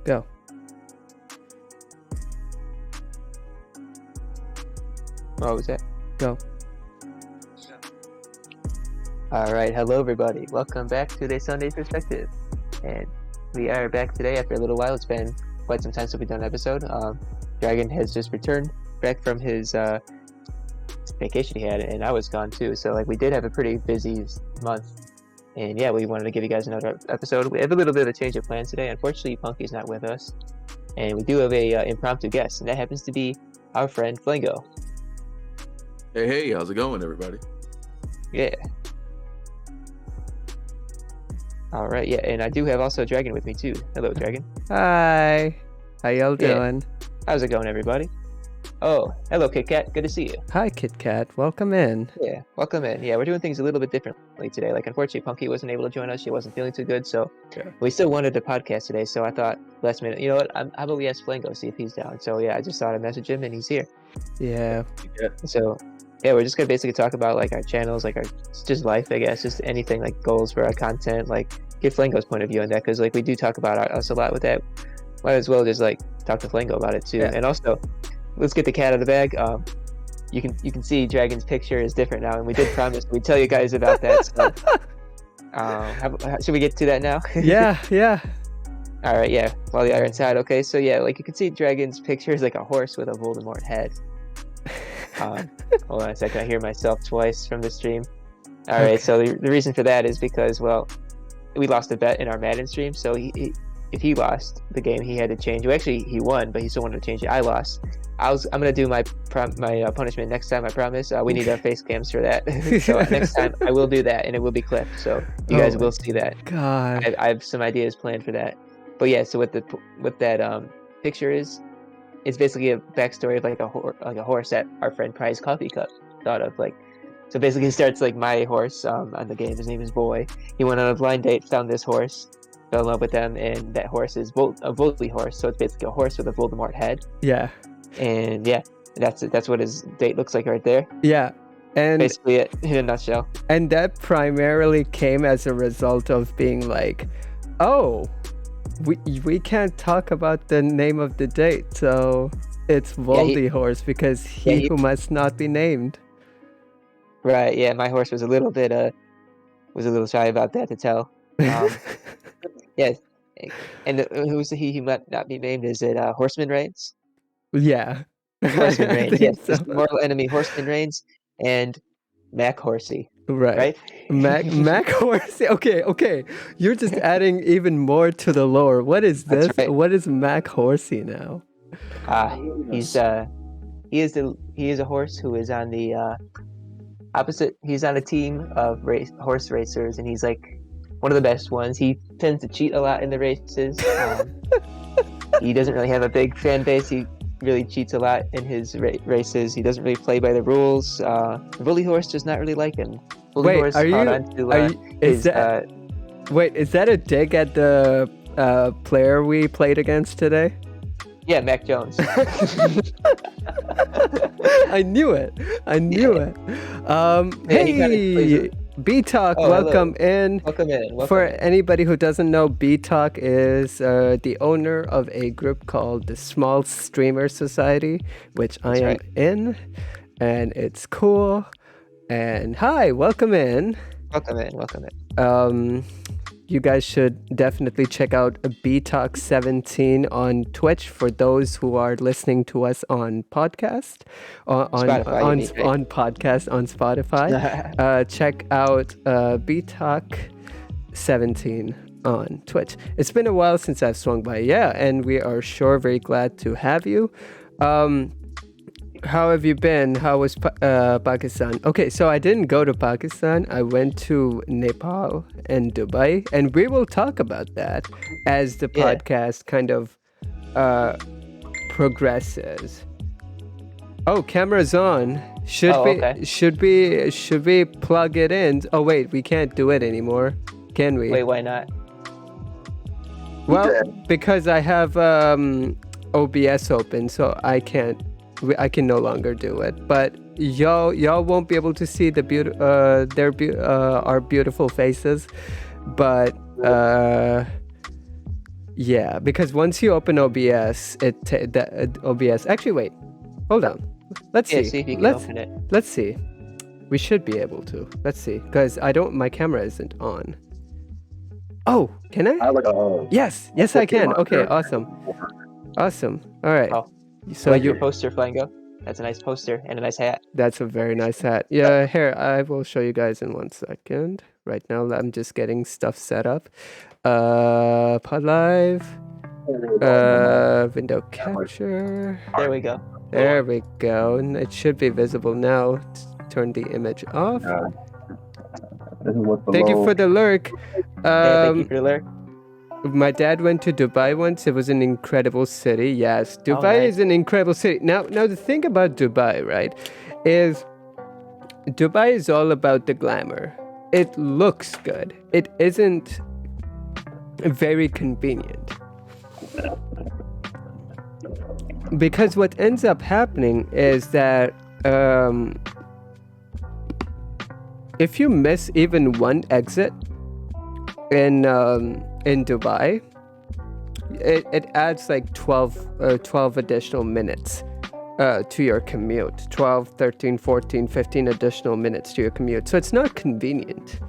Go. What was that? Go. All right, hello everybody. Welcome back to the Sunday Perspective, and we are back today after a little while. It's been quite some time since we've done an episode. Dragon has just returned back from his vacation he had, and I was gone too. So like we did have a pretty busy month, and yeah, we wanted to give you guys another episode. We have a little bit of a change of plans today. Unfortunately, Punky's not with us, and we do have a impromptu guest, and that happens to be our friend Flango. Hey, how's it going, everybody? Yeah. All right, yeah, and I do have also Dragon with me too. Hello, Dragon. Hi. How y'all doing? How's it going, everybody? Oh, hello, Kit Kat. Good to see you. Hi, Kit Kat. Welcome in. Yeah, welcome in. Yeah, we're doing things a little bit differently today. Like, unfortunately, Punky wasn't able to join us. She wasn't feeling too good, so we still wanted to podcast today. So I thought, last minute, you know what? How about we ask Flango, see if he's down? So yeah, I just thought I'd message him, and he's here. Yeah. So yeah, we're just gonna basically talk about like our channels, like our just life, I guess, just anything like goals for our content, like get Flango's point of view on that, because like we do talk about us a lot with that. Might as well just like talk to Flango about it too. Yeah. And also, let's get the cat out of the bag. You can see Dragon's picture is different now, and we did promise we'd tell you guys about that. So, should we get to that now? Yeah. All right, yeah. While the iron's inside, okay. So yeah, like you can see Dragon's picture is like a horse with a Voldemort head. Hold on a second, I hear myself twice from the stream. All right, so the reason for that is because, well, we lost a bet in our Madden stream, so if he lost the game, he had to change. Well, actually, he won, but he still wanted to change it. I lost. I'm gonna do my punishment next time. I promise. We need face cams for that. So next time I will do that, and it will be clipped, so you guys will see that. God. I have some ideas planned for that. But yeah, so what that picture is, it's basically a backstory of like a horse that our friend Prize Coffee Cup thought of. Like, so basically, it starts like my horse on the game. His name is Boy. He went on a blind date, found this horse, fell in love with them, and that horse is a Voltly horse. So it's basically a horse with a Voldemort head. Yeah. And yeah, that's what his date looks like right there. Yeah. And basically it in a nutshell. And that primarily came as a result of being like, oh, we can't talk about the name of the date, so it's Voldy horse because he who must not be named. Right. Yeah, my horse was a little shy about that to tell. Yeah, and who's the he who might not be named? Is it Horseman Reigns? Yeah. Horseman Reigns. Yes, so. Mortal enemy Horseman Reigns and Mac Horsey. Right. Mac Horsey. Okay. You're just adding even more to the lore. What is this? Right. What is Mac Horsey now? He is a horse who is on the opposite. He's on a team of horse racers, and he's like one of the best ones. He tends to cheat a lot in the races. He doesn't really have a big fan base. He really cheats a lot in his races. He doesn't really play by the rules. The Bully horse does not really like him. Wait, is that a dig at the player we played against today? Yeah, Mac Jones. I knew it. Hey, B-Talk, welcome in. Welcome in. For anybody who doesn't know, B-Talk is the owner of a group called the Small Streamer Society, which I am in, and it's cool. And hi, welcome in. Welcome in. You guys should definitely check out B-Talk 17 on Twitch for those who are listening to us on podcast, on Spotify. Check out B-Talk 17 on Twitch. It's been a while since I've swung by, and we are very glad to have you. How have you been? How was Pakistan? Okay, so I didn't go to Pakistan. I went to Nepal and Dubai, and we will talk about that as the podcast kind of progresses. Oh, camera's on. Should we plug it in? Oh wait, we can't do it anymore, can we? Wait, why not? Well, because I have OBS open, so I can no longer do it, but y'all won't be able to see our beautiful faces, but Yeah, because once you open OBS, OBS. Actually, wait, hold on. Let's Yeah, see. see if you can Let's open it. let's see. We should be able to. Let's see, because I don't. My camera isn't on. Oh, can I? I have like a Yes, I can. monitor. Okay, awesome. All right. Oh, So I like you. your poster, Flango. That's a nice poster and a nice hat. That's a very nice hat. Yeah, here I will show you guys in 1 second. Right now, I'm just getting stuff set up. Pod live. Window capture. There we go. There we go. And it should be visible now. Turn the image off. This is what's below. Thank you for the lurk. Yeah, thank you for the alert. My dad went to Dubai once. It was an incredible city. Yes, Dubai nice. is an incredible city. Now the thing about Dubai, right, is Dubai is all about the glamour. It looks good. It isn't very convenient. Because what ends up happening is that if you miss even one exit in Dubai, it adds like 12 additional minutes to your commute. 12, 13, 14, 15 additional minutes to your commute. So it's not convenient,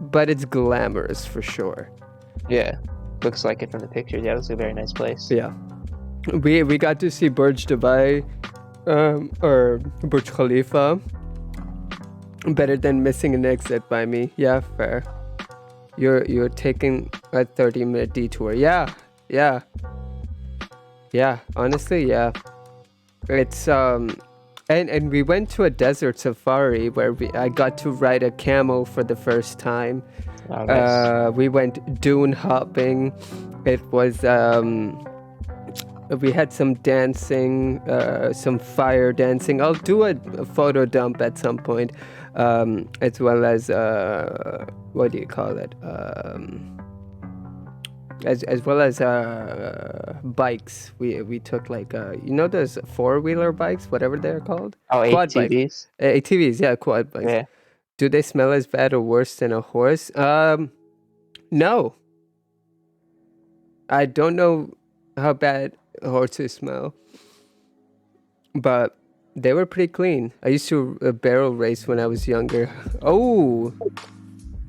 but it's glamorous for sure. Yeah, looks like it from the pictures. Yeah, it looks like a very nice place. Yeah. We got to see Burj Dubai or Burj Khalifa. Better than missing an exit by me. Yeah, fair. You're taking a 30-minute detour. Yeah. Honestly, yeah. It's and we went to a desert safari where I got to ride a camel for the first time. Oh, nice. We went dune hopping. It was we had some dancing, some fire dancing. I'll do a photo dump at some point, as well as what do you call it? As well as bikes. We took like those 4-wheeler bikes, whatever they're called. Oh, Quad bikes. ATVs. ATVs, yeah, quad bikes. Yeah. Do they smell as bad or worse than a horse? No. I don't know how bad horses smell, but they were pretty clean. I used to barrel race when I was younger. Oh,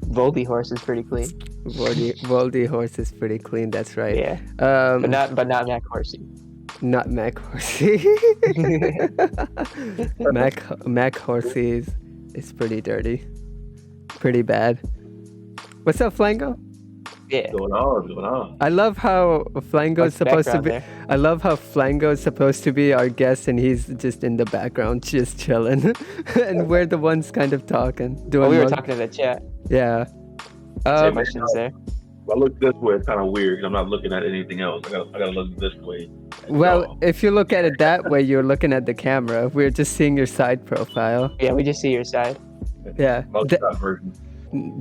Voldy horse is pretty clean. Voldy horse is pretty clean. That's right. Yeah. But not Mac Horsey. Not Mac Horsey. Mac Horsey is pretty dirty, pretty bad. What's up, Flango? Yeah. What's going on? I love how Flango is supposed to be. There? I love how Flango is supposed to be our guest, and he's just in the background, just chilling, and we're the ones kind of talking. Doing We were talking in the chat. Yeah. Questions there. If I look this way, it's kind of weird because I'm not looking at anything else. I gotta look this way. Well, if you look at it that way, you're looking at the camera. We're just seeing your side profile. Yeah, we just see your side. Yeah. Version.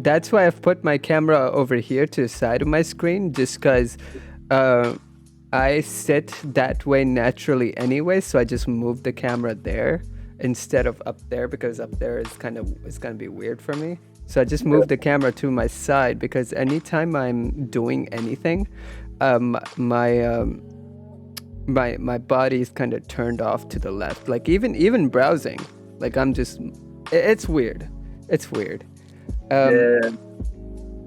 That's why I've put my camera over here to the side of my screen, just because I sit that way naturally anyway. So I just move the camera there instead of up there, because up there is it's gonna be weird for me. So I just moved the camera to my side, because anytime I'm doing anything, my body is kind of turned off to the left. Like even browsing, like it's weird. It's weird. Yeah,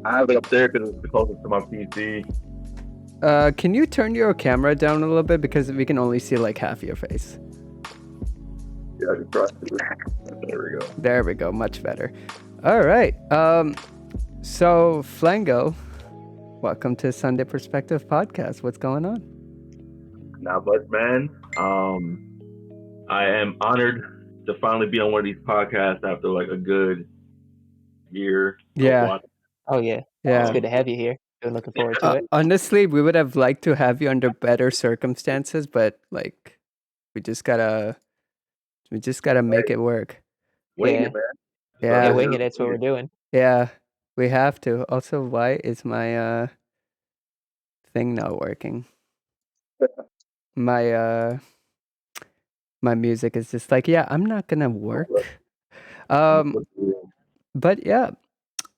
I have it up there because it's closest to my PC. Can you turn your camera down a little bit, because we can only see like half your face? Yeah, I can try. There we go. There we go. Much better. All right. So Flango, welcome to Sunday Perspective Podcast. What's going on? Not much, man. I am honored to finally be on one of these podcasts after like a good year. Yeah. Oh yeah. Yeah. It's good to have you here. We're looking forward to it. Honestly, we would have liked to have you under better circumstances, but like, we just gotta make it work. Wing Yeah. it, man. Yeah. Yeah, wing it. That's what we're doing. Yeah, we have to. Also, why is my thing not working? My music is just like, yeah, I'm not gonna work. But yeah,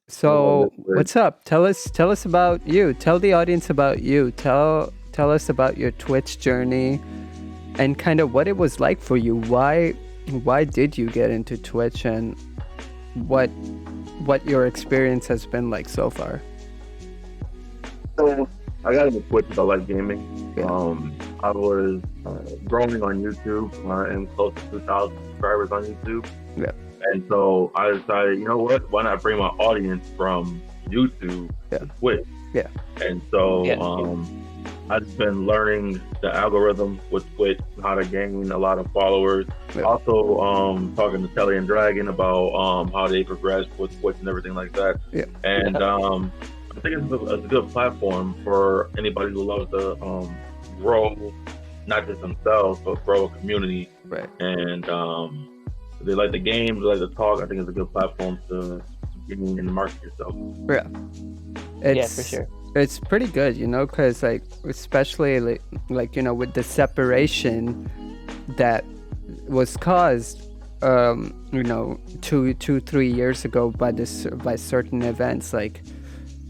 So what's up? Tell us about you. Tell the audience about you. Tell us about your Twitch journey and kind of what it was like for you. Why did you get into Twitch, and what your experience has been like so far? So I got into Twitch because I like gaming. Yeah. I was growing on YouTube and close to 2,000 subscribers on YouTube. Yeah. And so I decided, you know what? Why not bring my audience from YouTube to Twitch? Yeah. And so I've been learning the algorithm with Twitch, how to gain a lot of followers. Yeah. Also, talking to Telly and Dragon about how they progress with Twitch and everything like that. Yeah. And I think it's a good platform for anybody who loves to grow, not just themselves, but grow a community. Right. And if they like the games, they like to talk, I think it's a good platform to get in and market yourself. Yeah. For sure. It's pretty good, because like, especially like with the separation that was caused 2-3 years ago by certain events, like,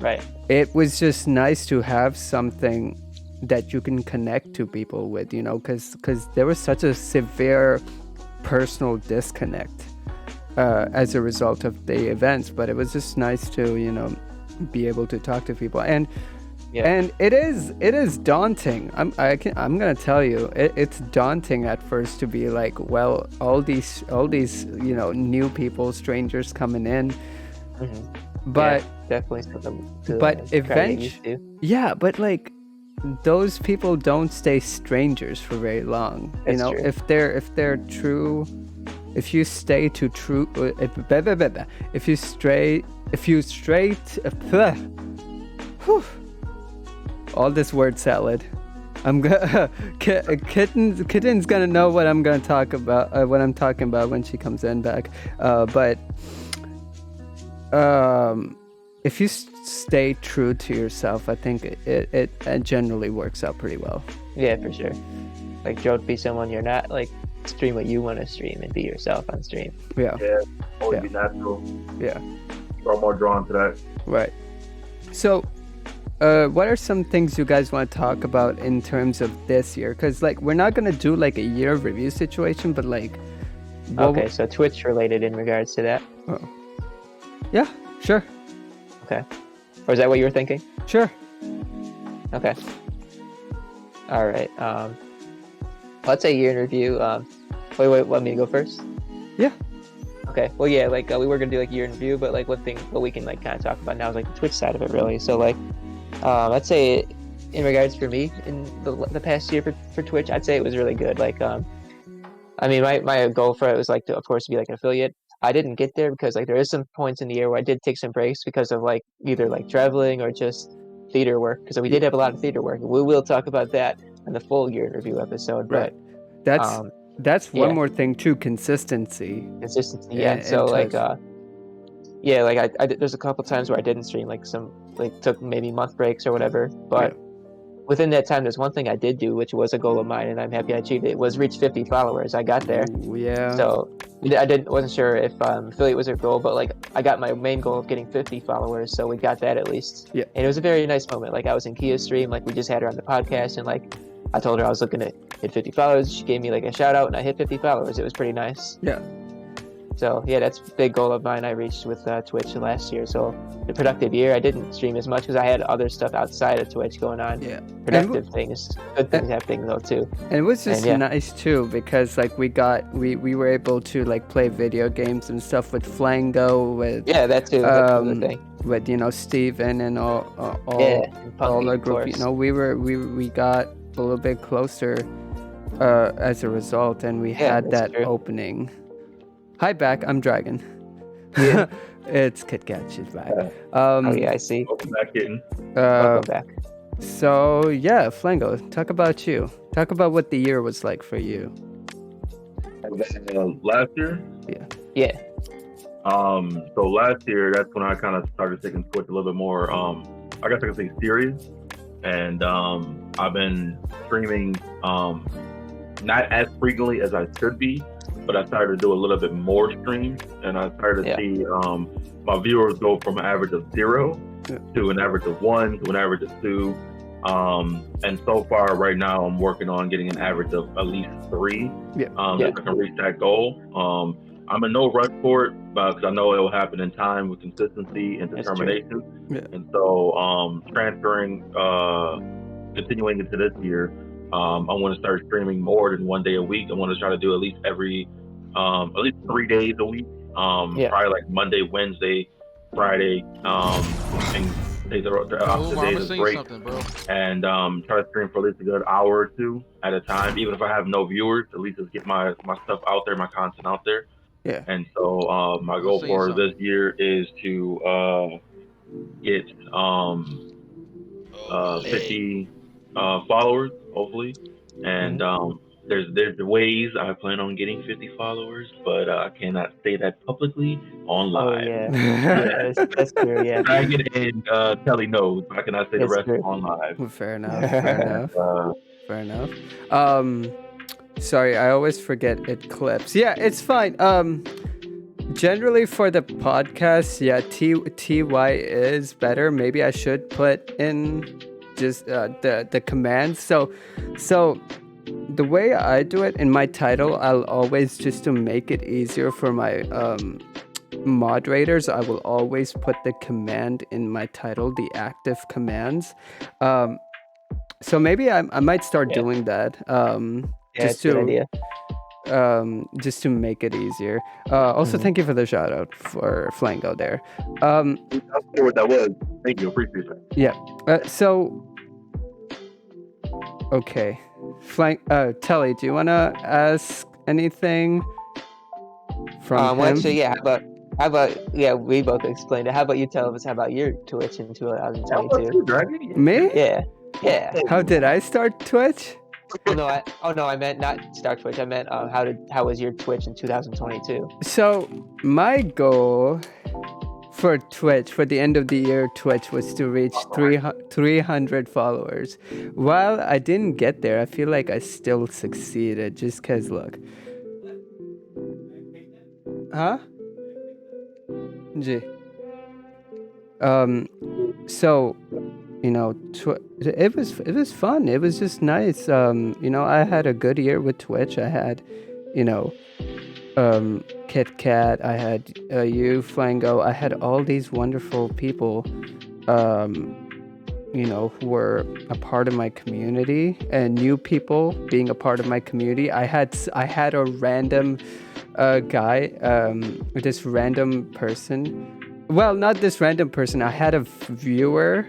right, it was just nice to have something that you can connect to people with, because there was such a severe personal disconnect as a result of the events. But it was just nice to be able to talk to people, and it is daunting. I'm gonna tell you, it's daunting at first to be like, well, all these new people, strangers coming in. But definitely something to, but eventually, but like, those people don't stay strangers for very long. That's true. If they're true, if you stay to true, if you straight, all this word salad. I'm gonna Kitten's gonna know what I'm gonna talk about, what I'm talking about when she comes in back. But if you stay true to yourself, I think it generally works out pretty well. Yeah, for sure. Like, don't be someone you're not. Like, stream what you want to stream and be yourself on stream. Yeah. Always be natural. Yeah. Are more drawn to that. Right. So, what are some things you guys want to talk about in terms of this year? Because like, we're not gonna do like a year review situation, but like. Okay, so Twitch related in regards to that. Oh. Yeah. Sure. Okay. Or is that what you were thinking? Sure. Okay. All right. Let's say year in review. Wait, want me to go first? Yeah. Okay. Well, yeah, like we were gonna do like year in review, but like what we can like kind of talk about now is like the Twitch side of it, really. So like, let's say in regards for me in the past year for Twitch, I'd say it was really good. Like, I mean, my goal for it was like to, of course, be like an affiliate. I didn't get there because like there is some points in the year where I did take some breaks because of like either like traveling or just theater work, because we did have a lot of theater work. We will talk about that in the full year in review episode. Right. But that's one more thing too. Consistency. Yeah. So like I there's a couple times where I didn't stream, like took maybe month breaks or whatever, but within that time, there's one thing I did do, which was a goal of mine, and I'm happy I achieved it. Was reach 50 followers. I got there. Ooh, yeah. So wasn't sure if affiliate was a goal, but like I got my main goal of getting 50 followers, so we got that at least. Yeah. And it was a very nice moment. Like, I was in Kia's stream, like we just had her on the podcast, and like I told her I was looking to hit 50 followers. She gave me like a shout out, and I hit 50 followers. It was pretty nice. Yeah. So yeah, that's a big goal of mine I reached with Twitch last year. So the productive year, I didn't stream as much because I had other stuff outside of Twitch going on. Yeah. Productive things, good things happening though too. And it was just nice too, because like we were able to like play video games and stuff with Flango, with that too. That's another thing. With Steven and all Punky, our group. We got a little bit closer as a result, and we had that opening. Hi, back. I'm Dragon. Yeah. It's Kit Kat. She's back. I see. Welcome back, Kitten. Welcome back. So yeah, Flango, talk about you. Talk about what the year was like for you. Last year? Yeah. So last year, that's when I kind of started taking Twitch a little bit more, I guess I could say serious. And I've been streaming not as frequently as I should be, but I started to do a little bit more streams, and I started to see my viewers go from an average of 0 Yeah. to an average of 1 to an average of 2. And so far, right now, I'm working on getting an average of at least 3. Yeah. If I can reach that goal. I'm in no rush for it because I know it will happen in time with consistency and That's true. determination. Yeah. And so, continuing into this year, I want to start streaming more than 1 day a week. I want to try to do at least 3 days a week. Probably like Monday, Wednesday, Friday, and take the opposite days as break. Something, bro. And try to stream for at least a good hour or 2 at a time. Even if I have no viewers, at least just get my stuff out there, my content out there. Yeah. And so my goal for this year is to get 50 followers, hopefully. And there's the ways I plan on getting 50 followers, but I cannot say that publicly on live. Oh yeah, that's true. Yeah. Dragon and Telly knows. I cannot say the rest true. on live. Fair enough. Fair enough. Sorry, I always forget it clips. Yeah, it's fine. Generally for the podcast, yeah, TY is better. Maybe I should put in just the commands. So the way I do it in my title, I'll always, just to make it easier for my moderators, I will always put the command in my title, the active commands. So maybe I might start doing that. Just to make it easier. Also, thank you for the shout out for Flango there. I don't know what that was. Thank you, appreciate that. Yeah. Okay. Telly, do you wanna ask anything from him? Actually, yeah. How about we both explained it. How about you tell us about your Twitch in 2022? Me? Yeah. How did I start Twitch? I meant not start Twitch. I meant how was your Twitch in 2022? So my goal for Twitch, for the end of the year Twitch, was to reach 300 followers. While I didn't get there, I feel like I still succeeded, just because, look. Huh? G. So, you know, it was fun. It was just nice. You know, I had a good year with Twitch. I had, you know, Kit Kat. I had you, Flango. I had all these wonderful people, you know, who were a part of my community, and new people being a part of my community. I had a random guy, this random person. Well, not this random person. I had a viewer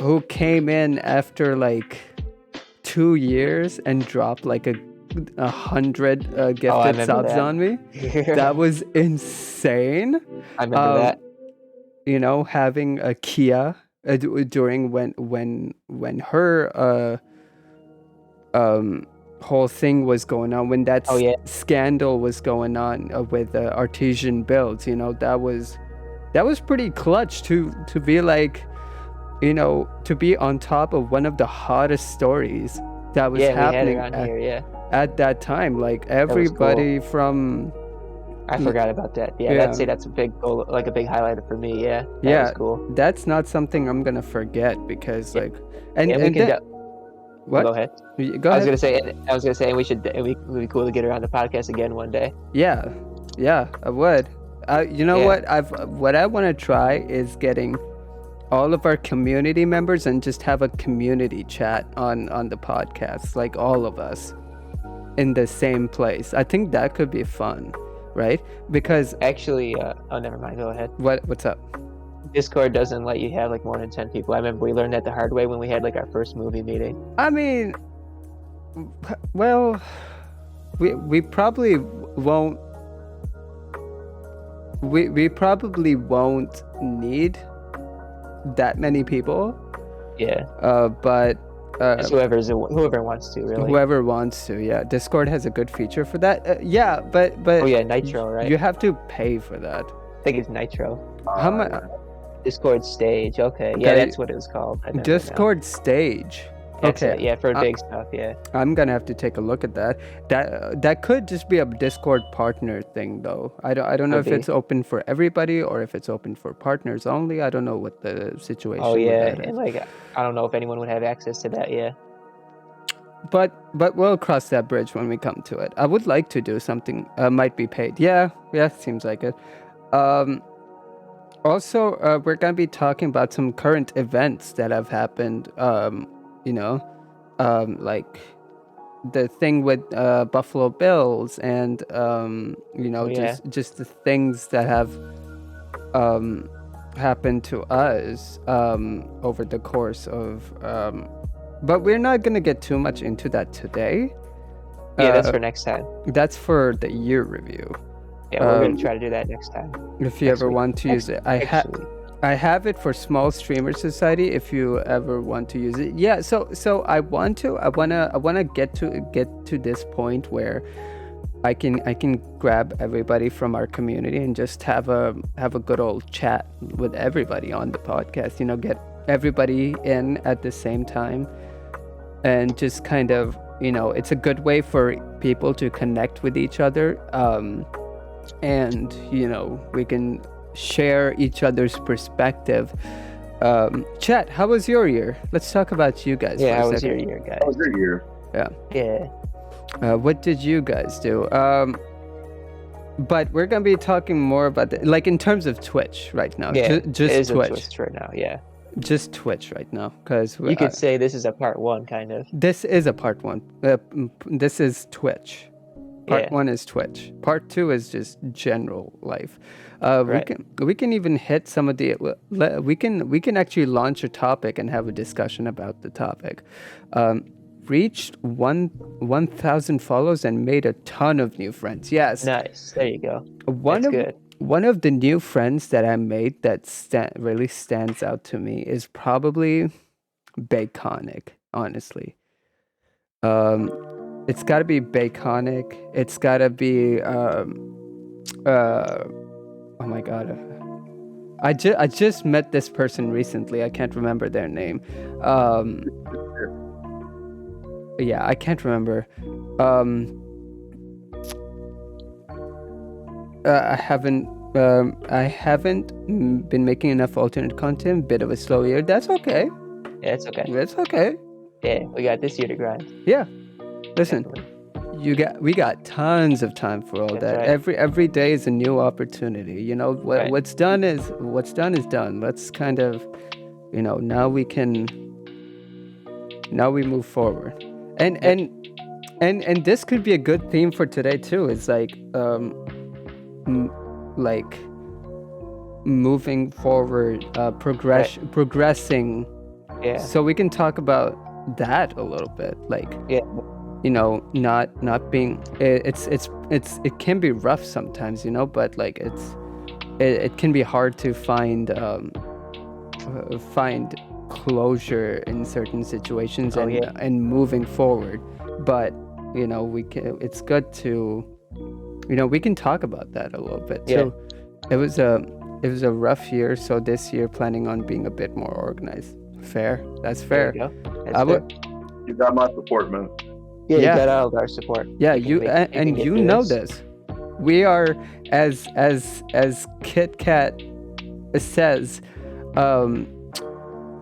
who came in after like 2 years and dropped like 100 gifted subs on me. That was insane. I remember that. You know, having a Kia during when her whole thing was going on, when that scandal was going on with artesian builds. You know, that was pretty clutch to be like, you know, to be on top of one of the hottest stories that was happening at that time. Like everybody from... I forgot about that. Yeah, I'd say that's a big goal, like a big highlighter for me. Yeah, that was cool. That's not something I'm gonna forget, because like, what? Go ahead. I was gonna say, and it would be cool to get her on the podcast again one day. Yeah, I would. You know what? What I want to try is getting all of our community members and just have a community chat on the podcast, like all of us in the same place. I think that could be fun, right? Because actually, never mind. Go ahead. What's up? Discord doesn't let you have like more than 10 people. I remember we learned that the hard way when we had like our first movie meeting. I mean, well, we probably won't. We probably won't need that many people. Yeah. But whoever wants to, really. Whoever wants to, yeah. Discord has a good feature for that. Yeah, but oh yeah, Nitro, right? You have to pay for that. I think it's Nitro. How much? Discord Stage. Okay, yeah, that's what it was called. Discord Stage. That's Okay. it. Yeah, for big stuff. Yeah. I'm gonna have to take a look at that. That could just be a Discord partner thing, though. I don't know Could if be. it's open for everybody or if it's open for partners only. I don't know what the situation Oh with yeah, that is. and like I don't know if anyone would have access to that. Yeah. But we'll cross that bridge when we come to it. I would like to do something. Might be paid. Yeah, seems like it. Also, we're gonna be talking about some current events that have happened. Like the thing with Buffalo Bills and Oh, yeah. just the things that have happened to us over the course of. But we're not gonna get too much into that today. Yeah, that's for next time. That's for the year review. Yeah, we're gonna try to do that next time. If you Next ever week. want to use it, Actually, I have it for Small Streamer Society. If you ever want to use it, yeah. So I wanna get to this point where I can grab everybody from our community and just have a good old chat with everybody on the podcast. You know, get everybody in at the same time, and just kind of, it's a good way for people to connect with each other. And we can share each other's perspective. Chat, how was your year? Let's talk about you guys. yeah, for a how was your second. year, guys? How was your year? Yeah. What did you guys do? But we're gonna be talking more about like in terms of Twitch right now. Yeah, just it is a Twitch. twist right now. Yeah. Just Twitch right now, because You could say this is a part one, kind of. this is a part one. This is Twitch. Part Yeah. one is Twitch. Part two is just general life. Right. We can even hit some of the. We can actually launch a topic and have a discussion about the topic. Reached 1,000 follows and made a ton of new friends. Yes. Nice. There you go. One That's of good. one of the new friends that I made that really stands out to me is probably Baconic, honestly. It's got to be Baconic. It's got to be oh my god. I just met this person recently. I can't remember their name. Yeah, I can't remember. I haven't been making enough alternate content. Bit of a slow year. That's okay. Yeah, it's okay. That's okay. Yeah, we got this year to grind. Yeah. Listen, Definitely. we got tons of time for all That's that. right. Every day is a new opportunity. Right. What's done is done. Let's kind of, now we move forward. And this could be a good theme for today too. It's like like moving forward, progressing. Yeah. So we can talk about that a little bit, like Yeah. not being. It can be rough sometimes, but like it can be hard to find closure in certain situations and moving forward. But it's good to we can talk about that a little bit too. It was a rough year, so this year planning on being a bit more organized. Fair. That's fair. There you go. That's I would. fair. You got my support, man. Yeah, Yeah. you got all of our support. Yeah, can you make- and can get you through know this. this. We are as Kit Kat says,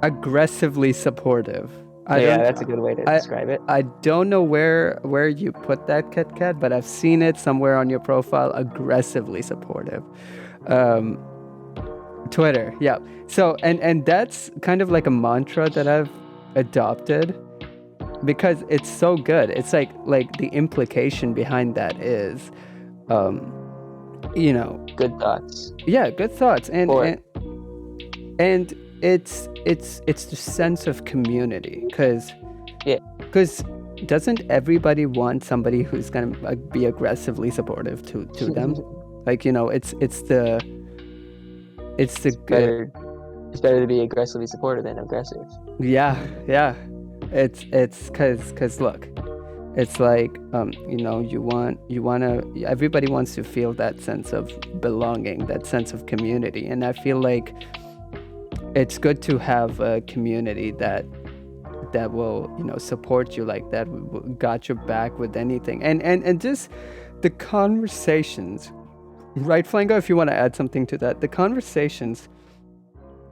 aggressively supportive. Yeah, that's a good way to describe it. I don't know where you put that, Kit Kat, but I've seen it somewhere on your profile. Aggressively supportive. Twitter, yeah. So and that's kind of like a mantra that I've adopted because it's so good. It's like the implication behind that is, Good thoughts. yeah, good thoughts and Or- and it's the sense of community because doesn't everybody want somebody who's gonna be aggressively supportive to them? Like it's the good. It's better to be aggressively supportive than aggressive. Yeah. It's cause look, it's like everybody wants to feel that sense of belonging, that sense of community, and I feel like it's good to have a community that that will, support you like that, got your back with anything, and just the conversations, right, Flango? If you want to add something to that, the conversations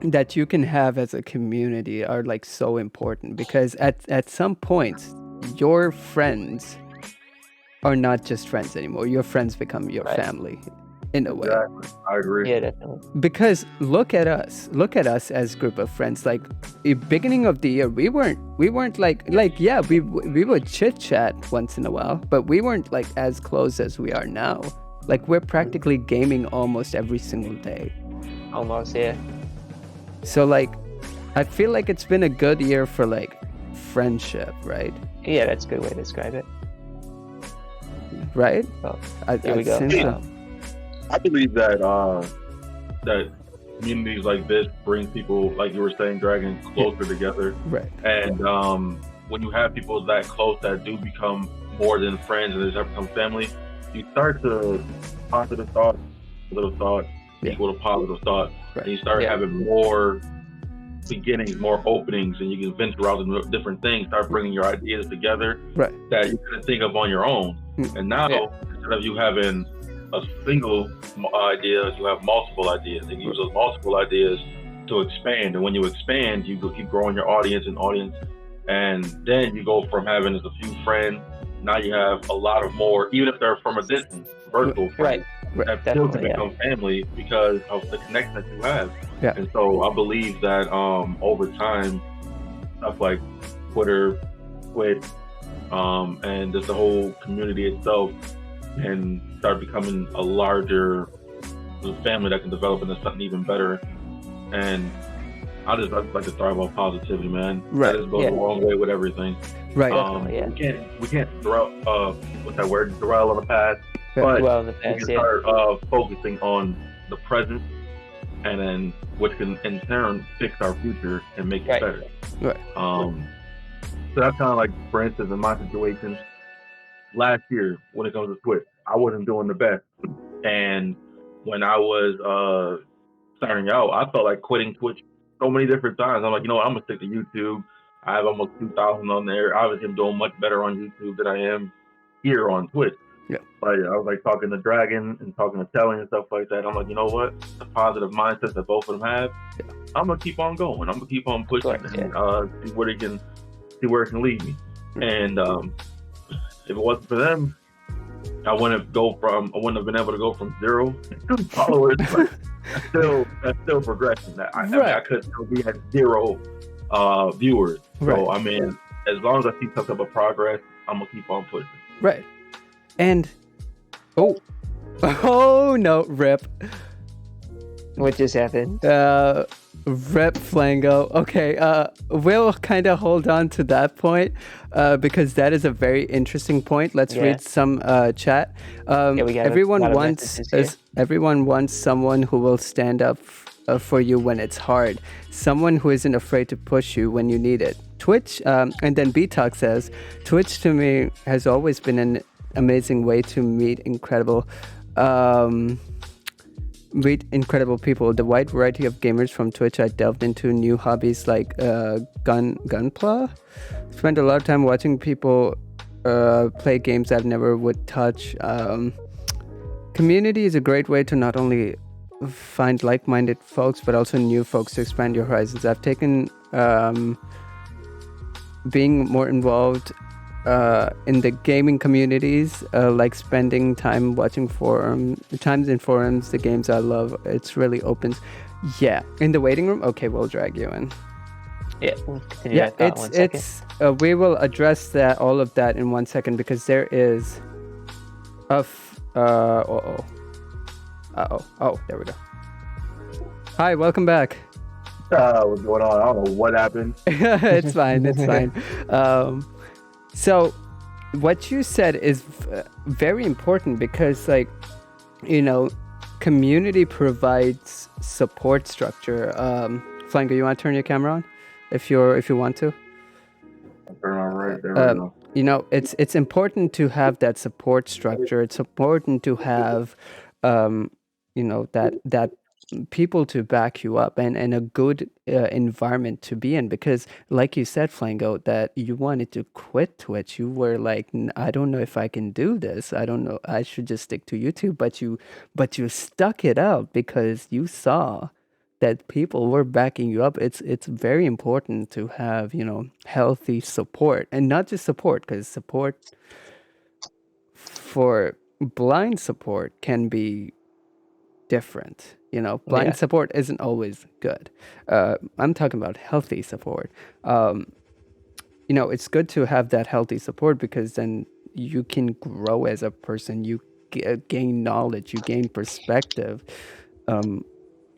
that you can have as a community are like so important, because at some points your friends are not just friends anymore. Your friends become your family in a way. Exactly. I agree. Yeah, definitely. Because look at us as group of friends. Like beginning of the year, we weren't like yeah, we would chit chat once in a while, but we weren't like as close as we are now. Like we're practically gaming almost every single day. Almost, yeah. So like, I feel like it's been a good year for like friendship, right? Yeah, that's a good way to describe it. Right? Well, I'd here we go. say so. I believe that that communities like this bring people, like you were saying, Dragon, closer together. Right. And when you have people that close that do become more than friends and they start become family, you start to positive thought, little thought equal to positive thought, Right. and you start having more beginnings, more openings, and you can venture out into different things, start bringing your ideas together that you couldn't think of on your own. And now, instead of you having a single idea, you have multiple ideas, and use those multiple ideas to expand. And when you expand, you keep growing your audience, and then you go from having just a few friends. Now you have a lot of more, even if they're from a distance, virtual friends. That still can become family because of the connection that you have. Yeah. And so I believe that over time, stuff like Twitter, Twitch, and just the whole community itself can start becoming a larger family that can develop into something even better. And I just like to thrive on positivity, man. Right. That just goes a long way with everything. Right. We can't dwell, what's that word? Dwell on the past. But the past, we can start focusing on the present, and then which can in turn fix our future and make it better. Right. So that's kind of like, for instance, in my situation, last year when it comes to Twitch, I wasn't doing the best, and when I was starting out, I felt like quitting Twitch so many different times. I'm like, I'm gonna stick to YouTube. I have almost 2,000 on there. Obviously, I'm doing much better on YouTube than I am here on Twitch. Yeah. Like, I was like talking to Dragon and talking to Telly and stuff like that. I'm like, you know what? The positive mindset that both of them have, I'm gonna keep on going. I'm gonna keep on pushing and see where it can lead me. And if it wasn't for them, I wouldn't have been able to go from 0 to followers. But that's still progression. I mean, I could still be at 0 viewers. So I mean, as long as I see some type of progress, I'm gonna keep on pushing. Right. And oh no, rip. What just happened? Rip Flango. Okay, we'll kind of hold on to that point because that is a very interesting point. Let's read some chat. Everyone wants someone who will stand up for you when it's hard. Someone who isn't afraid to push you when you need it. Twitch, and then B-Talk says, Twitch to me has always been an amazing way to meet incredible people. The wide variety of gamers from Twitch. I delved into new hobbies like gunpla. Spent a lot of time watching people play games I never would touch. Community is a great way to not only find like-minded folks but also new folks to expand your horizons. I've taken being more involved in the gaming communities, like spending time watching times in forums, the games I love. It's really opens. Yeah, in the waiting room. Okay, we'll drag you in. Yeah, we'll continue it's we will address all of that in 1 second because there is there we go. Hi, welcome back. What's going on? I don't know what happened. It's fine. So what you said is very important because, like, community provides support structure. Flango, you want to turn your camera on if you want to? Turn on right there. We go. It's important to have that support structure. It's important to have that people to back you up, and a good environment to be in, because like you said, Flango, that you wanted to quit Twitch. You were like, I don't know if I can do this. I don't know, I should just stick to YouTube." But you stuck it out because you saw that people were backing you up. It's very important to have, healthy support, and not just support, because support for blind support can be different. Blind Yeah. support isn't always good. I'm talking about healthy support. It's good to have that healthy support, because then you can grow as a person. You gain knowledge, you gain perspective,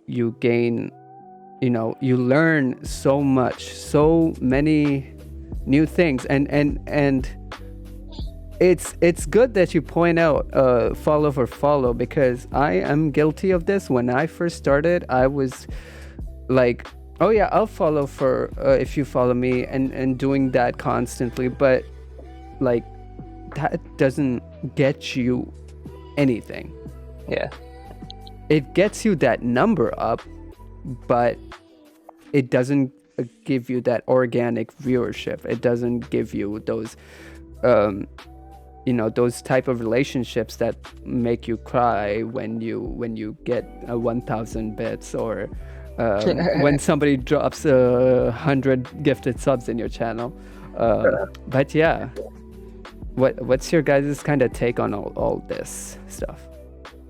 you gain, you learn so much, so many new things, and it's good that you point out follow for follow, because I am guilty of this. When I first started, I was like, oh yeah, I'll follow for if you follow me, and doing that constantly, but like that doesn't get you anything. Yeah. It gets you that number up, but it doesn't give you that organic viewership. It doesn't give you those those type of relationships that make you cry when you get 1,000 bits, or when somebody drops 100 gifted subs in your channel. But yeah, what's your guys' kind of take on all this stuff?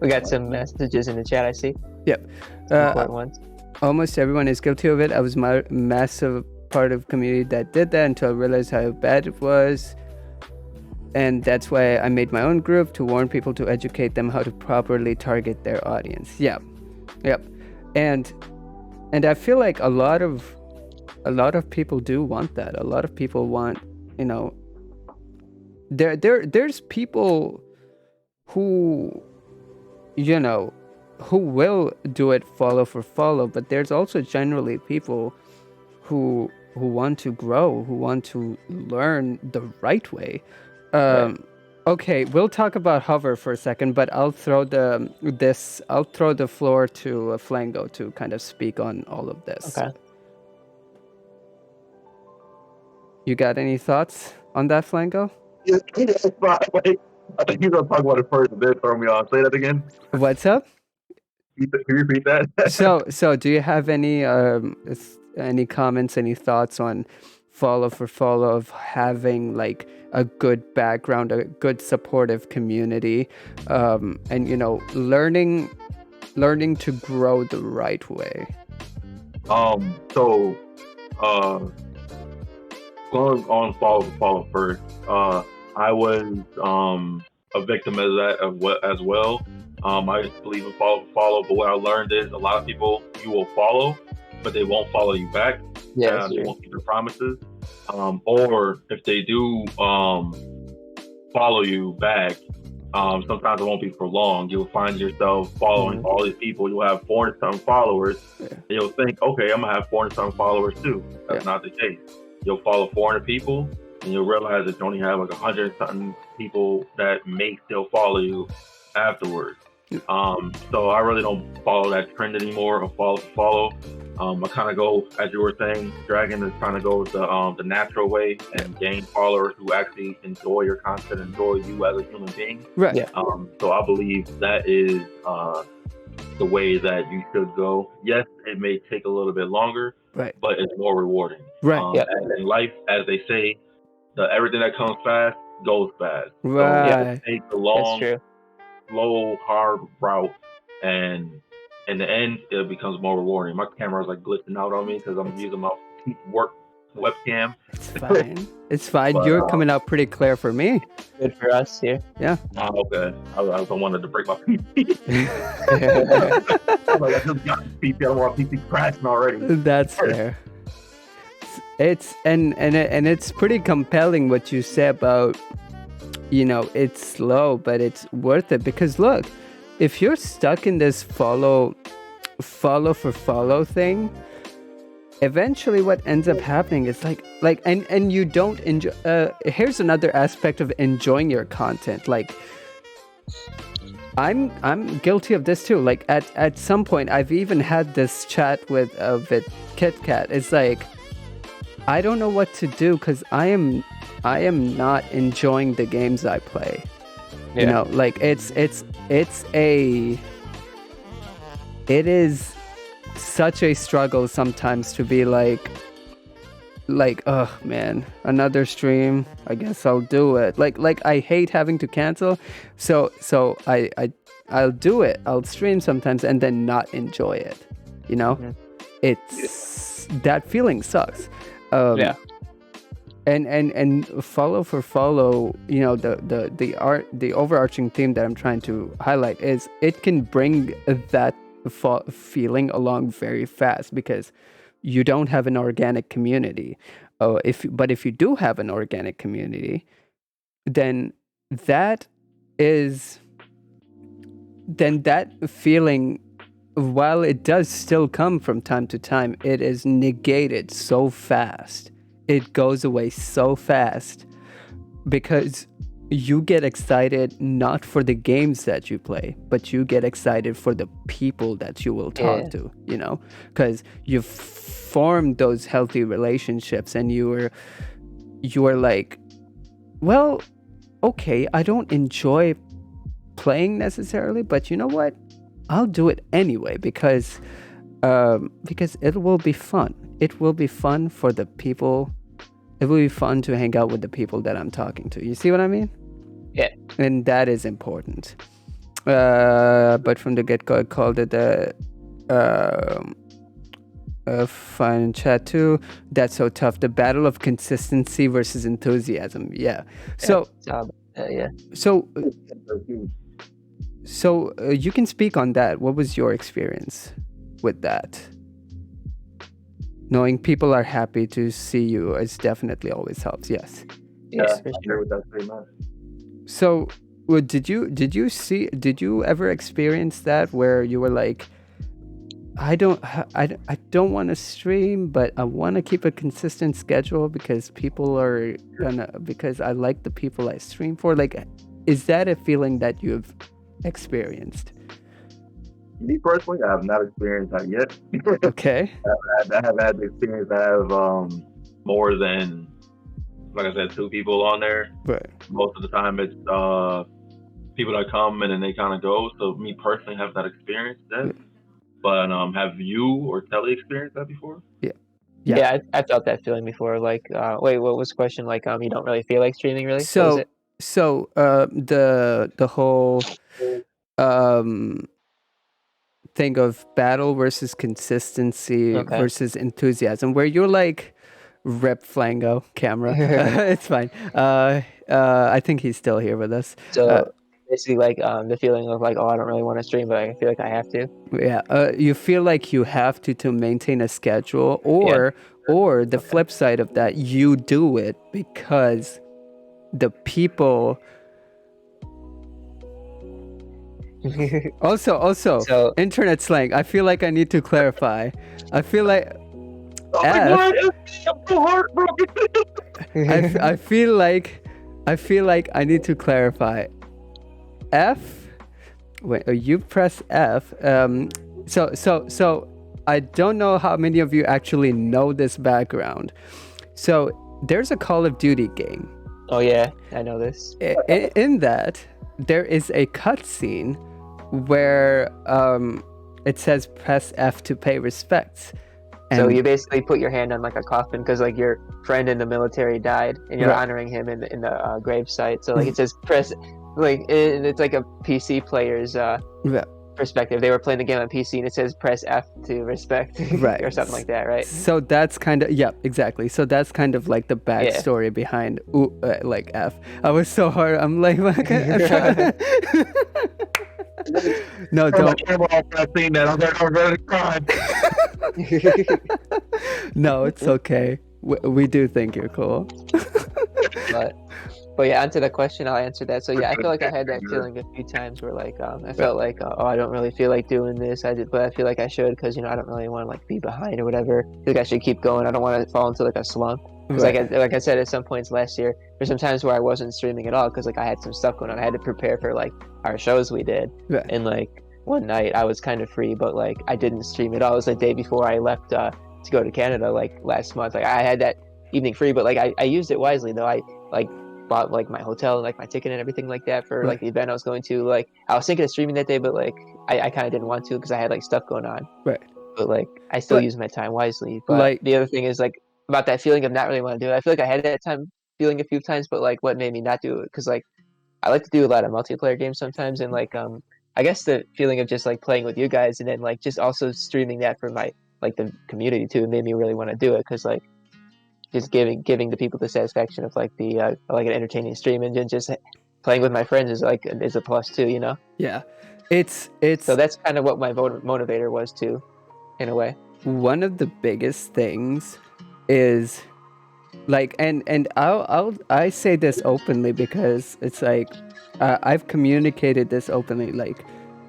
We got some messages in the chat, I see. Yep. Important ones. Almost everyone is guilty of it. I was my massive part of community that did that until I realized how bad it was. And that's why I made my own group, to warn people, to educate them how to properly target their audience. Yep. And I feel like a lot of people do want that. A lot of people want, there's people who, who will do it follow for follow, but there's also generally people who want to grow, who want to learn the right way. Right. Okay, we'll talk about hover for a second, but I'll throw the floor to Flango to kind of speak on all of this. Okay. You got any thoughts on that, Flango? Yeah, it's fine. Wait, I think you're gonna talk about it first, and then throw me on. Say that again. What's up? Can you repeat that? So do you have any comments, any thoughts on follow for follow, of having like a good background, a good supportive community, and learning to grow the right way? So going on follow for follow first, I was a victim of that as well. I just believe in follow for follow, but what I learned is a lot of people you will follow, but they won't follow you back. Yeah, They won't keep their promises. Or if they do follow you back, sometimes it won't be for long. You'll find yourself following all these people. You'll have 400-something followers. Yeah. And you'll think, okay, I'm going to have 400-something followers too. That's not the case. You'll follow 400 people, and you'll realize that you only have like 100-something people that may still follow you afterwards. So I really don't follow that trend anymore of follow. I kind of go, as you were saying, Dragon is trying to go the natural way and gain followers who actually enjoy your content, enjoy you as a human being. Right. Yeah. So I believe that is the way that you should go. Yes, it may take a little bit longer, Right. but it's more rewarding. Right. And in life, as they say, everything that comes fast goes fast. Right. So it takes a That's long, true. slow, hard route, and in the end, it becomes more rewarding. My camera is like glitching out on me because I'm using my work webcam. It's fine. It's fine. But, You're coming out pretty clear for me. Good for us here. Okay. I wanted to break my PC. I'm like, I just got PC. I don't want PC crashing already. That's fair. It's and it's pretty compelling what you say about, it's slow, but it's worth it, because look, if you're stuck in this follow for follow thing, eventually what ends up happening is like and you don't enjoy. Here's another aspect of enjoying your content. Like, I'm guilty of this too. Like at some point, I've even had this chat with Kit Kat. It's like I don't know what to do because I am not enjoying the games I play. Yeah. You know, like it is such a struggle sometimes to be like, oh man, another stream, I guess I'll do it. Like I hate having to cancel, so I'll do it. I'll stream sometimes and then not enjoy it. You know, it's that feeling sucks. Yeah. And follow for follow, you know, the overarching theme that I'm trying to highlight is it can bring that feeling along very fast because you don't have an organic community. But if you do have an organic community, then that feeling, while it does still come from time to time, it is negated so fast. It goes away so fast because you get excited not for the games that you play, but you get excited for the people that you will talk to, you know, because you've formed those healthy relationships and you are like, well, okay, I don't enjoy playing necessarily, but you know what? I'll do it anyway because it will be fun. It will be fun for the people. It will be fun to hang out with the people that I'm talking to. You see what I mean? Yeah. And that is important. But from the get-go, I called it a fun chat too. That's so tough. The battle of consistency versus enthusiasm. Yeah. So. Yeah. So you can speak on that. What was your experience with that? Knowing people are happy to see you is definitely always helps. Yes. Yeah, I agree with that pretty much. So, did you ever experience that where you were like, I don't want to stream, but I want to keep a consistent schedule because because I like the people I stream for. Like, is that a feeling that you've experienced? Me personally, I have not experienced that yet. Okay. I have had the experience. I have more than, like I said, 2 people on there. Right. Most of the time, it's people that come and then they kind of go. So me personally, have not experienced that. Yeah. But have you or Telly experienced that before? Yeah, I felt that feeling before. Like, wait, what was the question? Like, you don't really feel like streaming, really? So the whole thing of battle versus consistency versus enthusiasm, where you're like, rep Flango camera. It's fine. I think he's still here with us. So basically, like, the feeling of like, oh, I don't really want to stream, but I feel like I have to. Yeah. You feel like you have to maintain a schedule, or the flip side of that, you do it because the people. Also, So, internet slang. I feel like I need to clarify. I feel like Oh my God, I'm so heartbroken. I feel like I need to clarify. You press F. So I don't know how many of you actually know this background. So there's a Call of Duty game. Oh yeah, I know this. In that, there is a cutscene where it says press F to pay respects. So you basically put your hand on like a coffin because like your friend in the military died and you're honoring him in the grave site. So like it says press, like it's like a PC player's perspective. They were playing the game on PC and it says press F to respect, or something like that, right? So that's kind of exactly. So that's kind of like the backstory behind like F. I was so hard. I'm like, no, don't. I'm ready to cry. No, it's okay. We do think you're cool. But yeah, answer the question, I'll answer that. So yeah, I feel like I had that feeling a few times where like I felt like oh, I don't really feel like doing this. But I feel like I should because I don't really want to like be behind or whatever. I feel like I should keep going. I don't want to fall into like a slump. Because like I said, at some points last year, there's some times where I wasn't streaming at all because like I had some stuff going on. I had to prepare for like our shows we did, Right. and like one night I was kind of free, but like I didn't stream at all. It was the day before I left to go to Canada, like last month. Like I had that evening free, but like I used it wisely though. I like bought like my hotel and like my ticket and everything like that for like the event I was going to. Like I was thinking of streaming that day, but like I kind of didn't want to because I had like stuff going on. Right. But like I still But- use my time wisely. But like- the other thing is like about that feeling of not really want to do it. I feel like I had that time feeling a few times, but like what made me not do it because like I like to do a lot of multiplayer games sometimes, and like I guess the feeling of just like playing with you guys and then like just also streaming that for my like the community too made me really want to do it because like just giving the people the satisfaction of like the like an entertaining stream and just playing with my friends is like is a plus too, you know. Yeah, it's so that's kind of what my motivator was too, in a way. One of the biggest things is like, and I say this openly because it's like I've communicated this openly. Like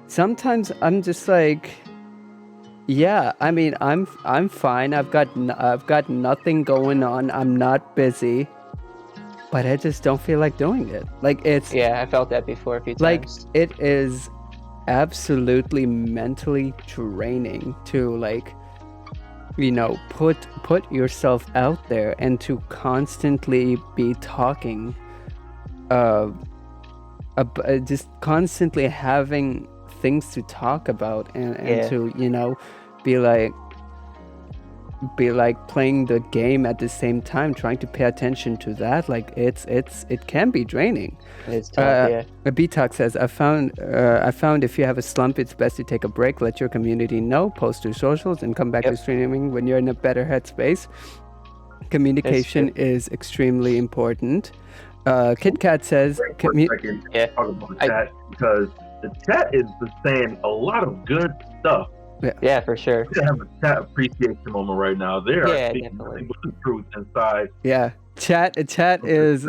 sometimes I'm just like, yeah, I mean I'm fine. I've got nothing going on. I'm not busy, but I just don't feel like doing it. Like it's I felt that before a few times. Like it is absolutely mentally draining to like, you know, put yourself out there and to constantly be talking just constantly having things to talk about and to, you know, be like playing the game at the same time, trying to pay attention to that. Like it can be draining. It's tough. BTalk says, I found if you have a slump, it's best to take a break, let your community know, post to socials, and come back to streaming when you're in a better headspace. Communication is extremely important. KitKat says, talk about the chat, because the chat is saying a lot of good stuff. Yeah, for sure. We have a chat appreciation moment right now. They are speaking the truth inside. Yeah, chat is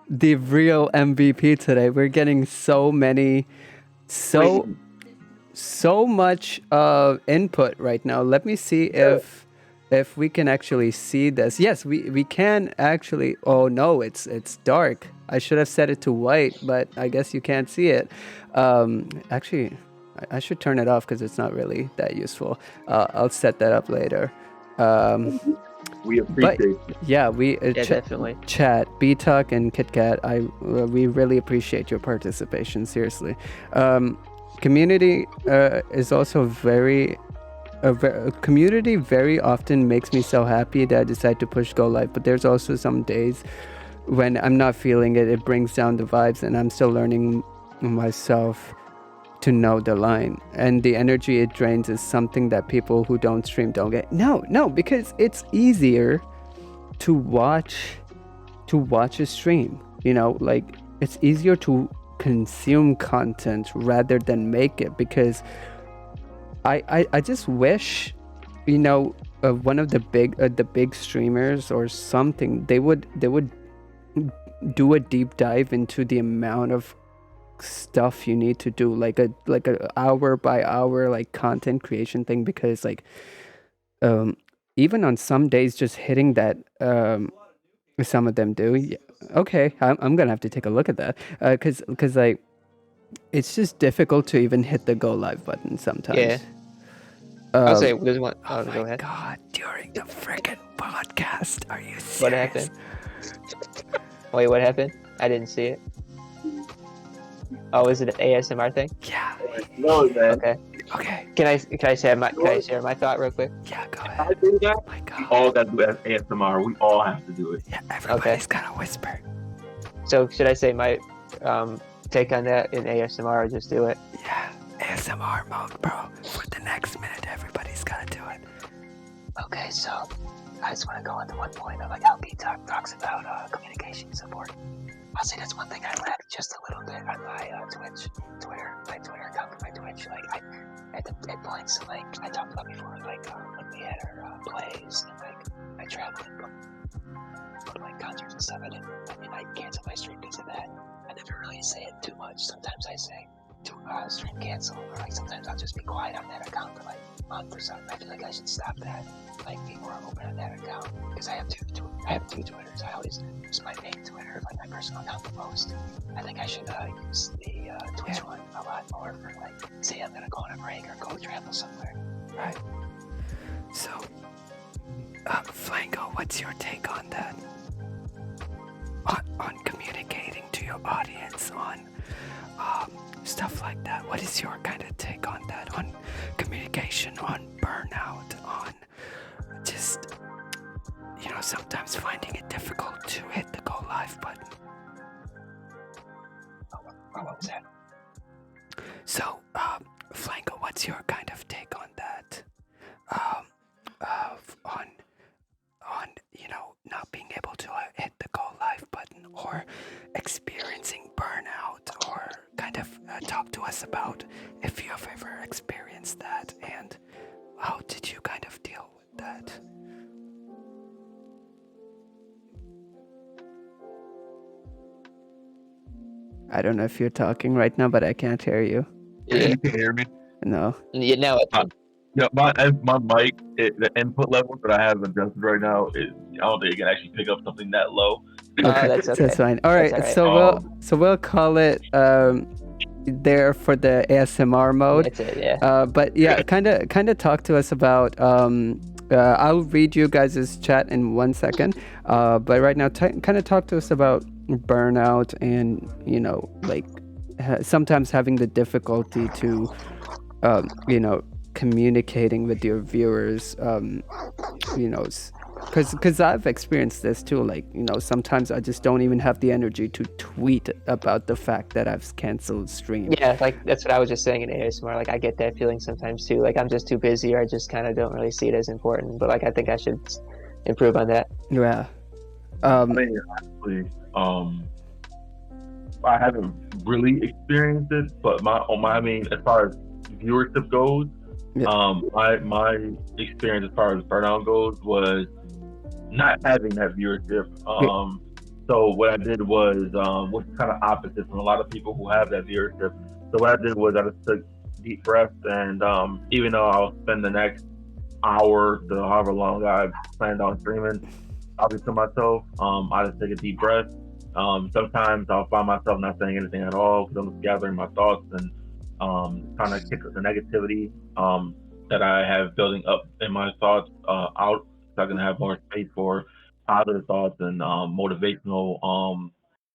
the real MVP today. We're getting so many, so much input right now. Let me see if we can actually see this. Yes, we can actually. Oh no, it's dark. I should have set it to white, but I guess you can't see it. Actually, I should turn it off because it's not really that useful. I'll set that up later. We appreciate it. Yeah, definitely. Chat, BTalk, and KitKat, we really appreciate your participation, seriously. Community is also community very often makes me so happy that I decide to push go live, but there's also some days when I'm not feeling it. It brings down the vibes, and I'm still learning myself to know the line, and the energy it drains is something that people who don't stream don't get. No, because it's easier to watch a stream, you know, like it's easier to consume content rather than make it, because I just wish, you know, one of the big streamers or something, they would do a deep dive into the amount of stuff you need to do, like a hour by hour like content creation thing, because like even on some days just hitting that, some of them do. Yeah, okay, I'm gonna have to take a look at that, because like it's just difficult to even hit the go live button sometimes. I'll say there's one. Oh go my ahead. god, during the freaking podcast, are you serious? What happened? Wait, what happened? I didn't see it. Oh, is it an ASMR thing? Yeah. No, man. Okay. Can I share my thought real quick? Yeah, go ahead. I do that. Oh my god. We all got to do ASMR. We all have to do it. Yeah, everybody's gotta whisper. So should I say my take on that in ASMR or just do it? Yeah, ASMR mode, bro. For the next minute, everybody's gotta do it. Okay, so I just want to go into one point of like how BTalk talks about communication support. I'll say that's one thing I lacked just a little bit on my Twitter account for my Twitch. Like at points, like I talked about before, like when we had our plays and like I traveled and like concerts and stuff. I cancel my stream because of that. I never really say it too much. Sometimes I say to stream cancel, or like sometimes I'll just be quiet on that account for like a month or something. I feel like I should stop that, like be more open on that account, because I have two I have 2 Twitters. I always use my main Twitter, like my personal account, the most. I think I should use the Twitch one a lot more for like, say I'm gonna go on a break or go travel somewhere. Right. So, Flango, what's your take on that? On communicating to your audience, on stuff like that. What is your kind of take on that? On communication, on burnout, on just, sometimes finding it difficult to hit the go live button. What was that? So, Flango, what's your kind of take on that? On not being able to hit the go live button, or experiencing burnout, or kind of talk to us about if you have ever experienced that, and how did you kind of deal with that? I don't know if you're talking right now, but I can't hear you. Yeah. You can hear me? No. Yeah, now Yeah, my mic, the input level that I have adjusted right now is, I don't think it can actually pick up something that low. that's okay. That's fine. All right, That's all so we'll call it there for the ASMR mode. That's it, yeah. But yeah, kind of talk to us about. I'll read you guys' chat in 1 second. But right now, kind of talk to us about burnout and sometimes having the difficulty to communicating with your viewers, because I've experienced this too. Sometimes I just don't even have the energy to tweet about the fact that I've canceled stream. Yeah, that's what I was just saying in ASMR. I get that feeling sometimes too. I'm just too busy, or I just kind of don't really see it as important. But I think I should improve on that. Yeah. Honestly, I haven't really experienced it, but as far as viewership goes, my experience as far as burnout goes was not having that viewership. So what I did was kind of opposite from a lot of people who have that viewership. So what I did was I just took deep breaths, and even though I'll spend the next hour to however long I planned on streaming, I'll be to myself. I just take a deep breath. Sometimes I'll find myself not saying anything at all because I'm just gathering my thoughts and trying to kick the negativity that I have building up in my thoughts out, so I can have more space for positive thoughts and motivational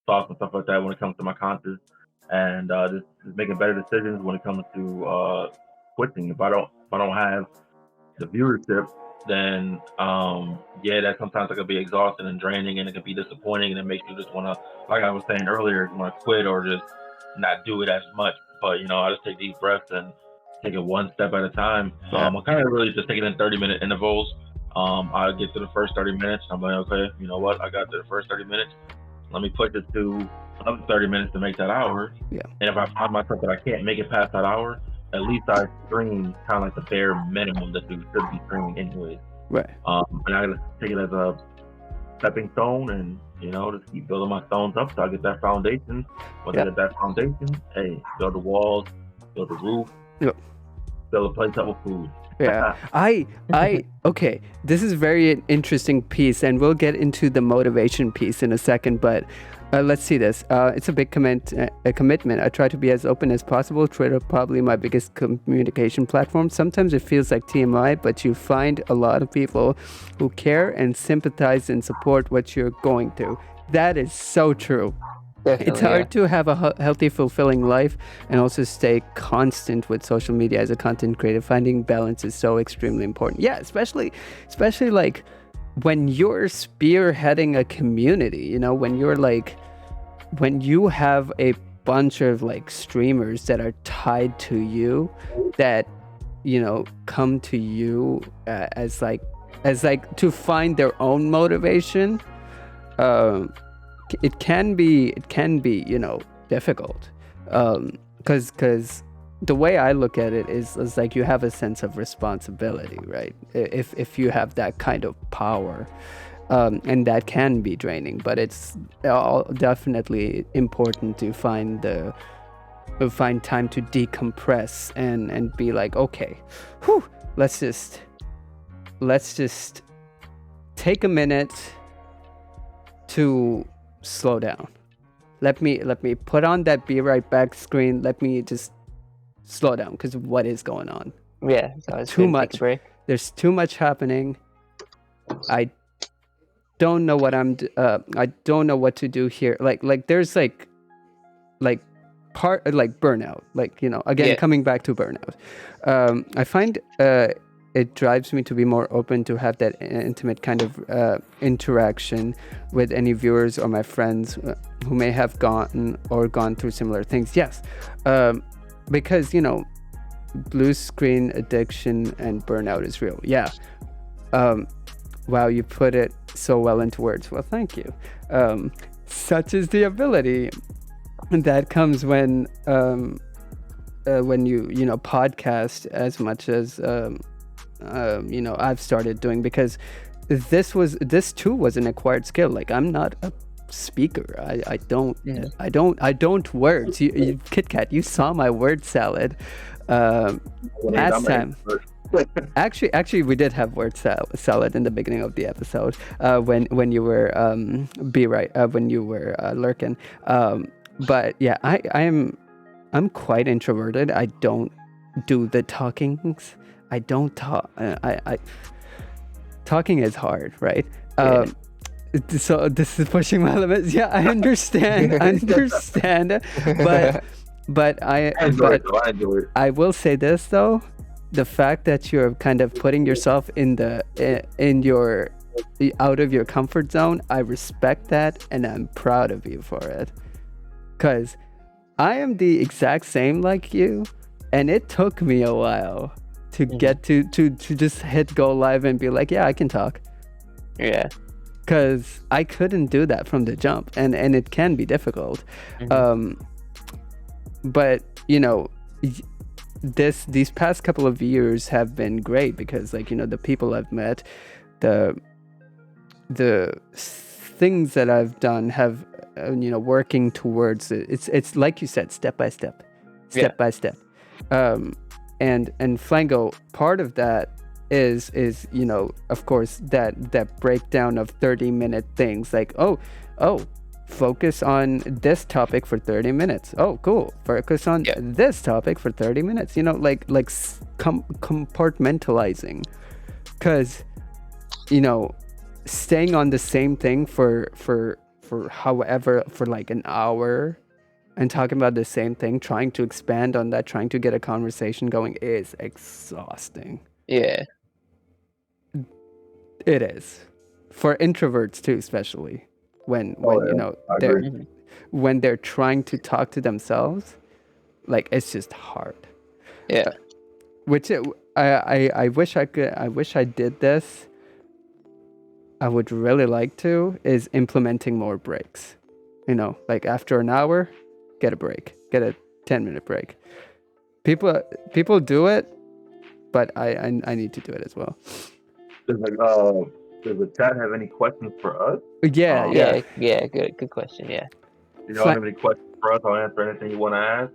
thoughts and stuff like that when it comes to my content, and just making better decisions when it comes to quitting. If I don't have the viewership, then that sometimes it can be exhausting and draining, and it can be disappointing, and it makes you just want to, like I was saying earlier, want to quit or just not do it as much. But I just take deep breaths and take it one step at a time. I'm kind of really just taking in 30-minute intervals. I get to the first 30 minutes. I'm like, okay, you know what? I got to the first 30 minutes. Let me push it to another 30 minutes to make that hour. Yeah. And if I find myself that I can't make it past that hour, at least I stream kind of like the bare minimum that you should be streaming anyway. Right. And I just take it as a stepping stone, and just keep building my stones up so I get that foundation. Once I get that foundation, hey, build the walls, build the roof, build a place up with food. Yeah, okay, this is very interesting piece, and we'll get into the motivation piece in a second, but let's see this. It's a big commitment. I try to be as open as possible. Twitter probably my biggest communication platform. Sometimes it feels like TMI, but you find a lot of people who care and sympathize and support what you're going through. That is so true. Definitely, it's hard to have a healthy, fulfilling life and also stay constant with social media as a content creator. Finding balance is so extremely important. Yeah, especially like when you're spearheading a community, when you have a bunch of streamers that are tied to you, that come to you as to find their own motivation. It can be difficult, because the way I look at it is like you have a sense of responsibility, right? If you have that kind of power, and that can be draining, but it's definitely important to find time to decompress and be like, okay, let's just take a minute to slow down. Let me put on that be right back screen. Let me just slow down, because what is going on? Yeah, so it's Too good to much. take a break. There's too much happening. I don't know what I don't know what to do here. Like there's like part like burnout. Like, you know, again, Yeah. coming back to burnout. I find it drives me to be more open to have that intimate kind of interaction with any viewers or my friends who may have gone through similar things. Yes, because, you know, blue screen addiction and burnout is real. Yeah. Wow, you put it so well into words. Well, thank you. Such is the ability that comes when you know, podcast as much as you know, I've started doing, because this too was an acquired skill. Like, I'm not a speaker. I don't words. You Kit Kat, you saw my word salad last time. Actually, we did have word salad in the beginning of the episode when you were when you were lurking. But yeah, I'm quite introverted. I don't do the talkings. I don't talk. I talking is hard, right? Yeah. So this is pushing my limits. Yeah, I understand. But I enjoy it, though. I enjoy it. I will say this though, the fact that you're kind of putting yourself in your out of your comfort zone, I respect that, and I'm proud of you for it. Cause I am the exact same like you, and it took me a while to get to just hit go live and be like, yeah, I can talk. Yeah. Cause I couldn't do that from the jump, and it can be difficult. But you know, these past couple of years have been great, because, like, you know, the people I've met, the things that I've done have you know, working towards it. It's like you said, step by step. And Flango, part of that is you know, of course, that breakdown of 30-minute things, like oh focus on this topic for 30 minutes. Oh, cool. Focus on this topic for 30 minutes. You know, like compartmentalizing. Because, you know, staying on the same thing for however, for like an hour and talking about the same thing, trying to expand on that, trying to get a conversation going is exhausting. Yeah. It is. For introverts too, especially. When you know, when they're trying to talk to themselves, like, it's just hard. Yeah. Which I wish I could. I wish I did this. I would really like to is implementing more breaks. You know, like after an hour, get a break. Get a 10-minute break. People do it, but I need to do it as well. Does the chat have any questions for us? Yeah. Good question. Yeah. Do y'all have any questions for us? I'll answer anything you want to ask.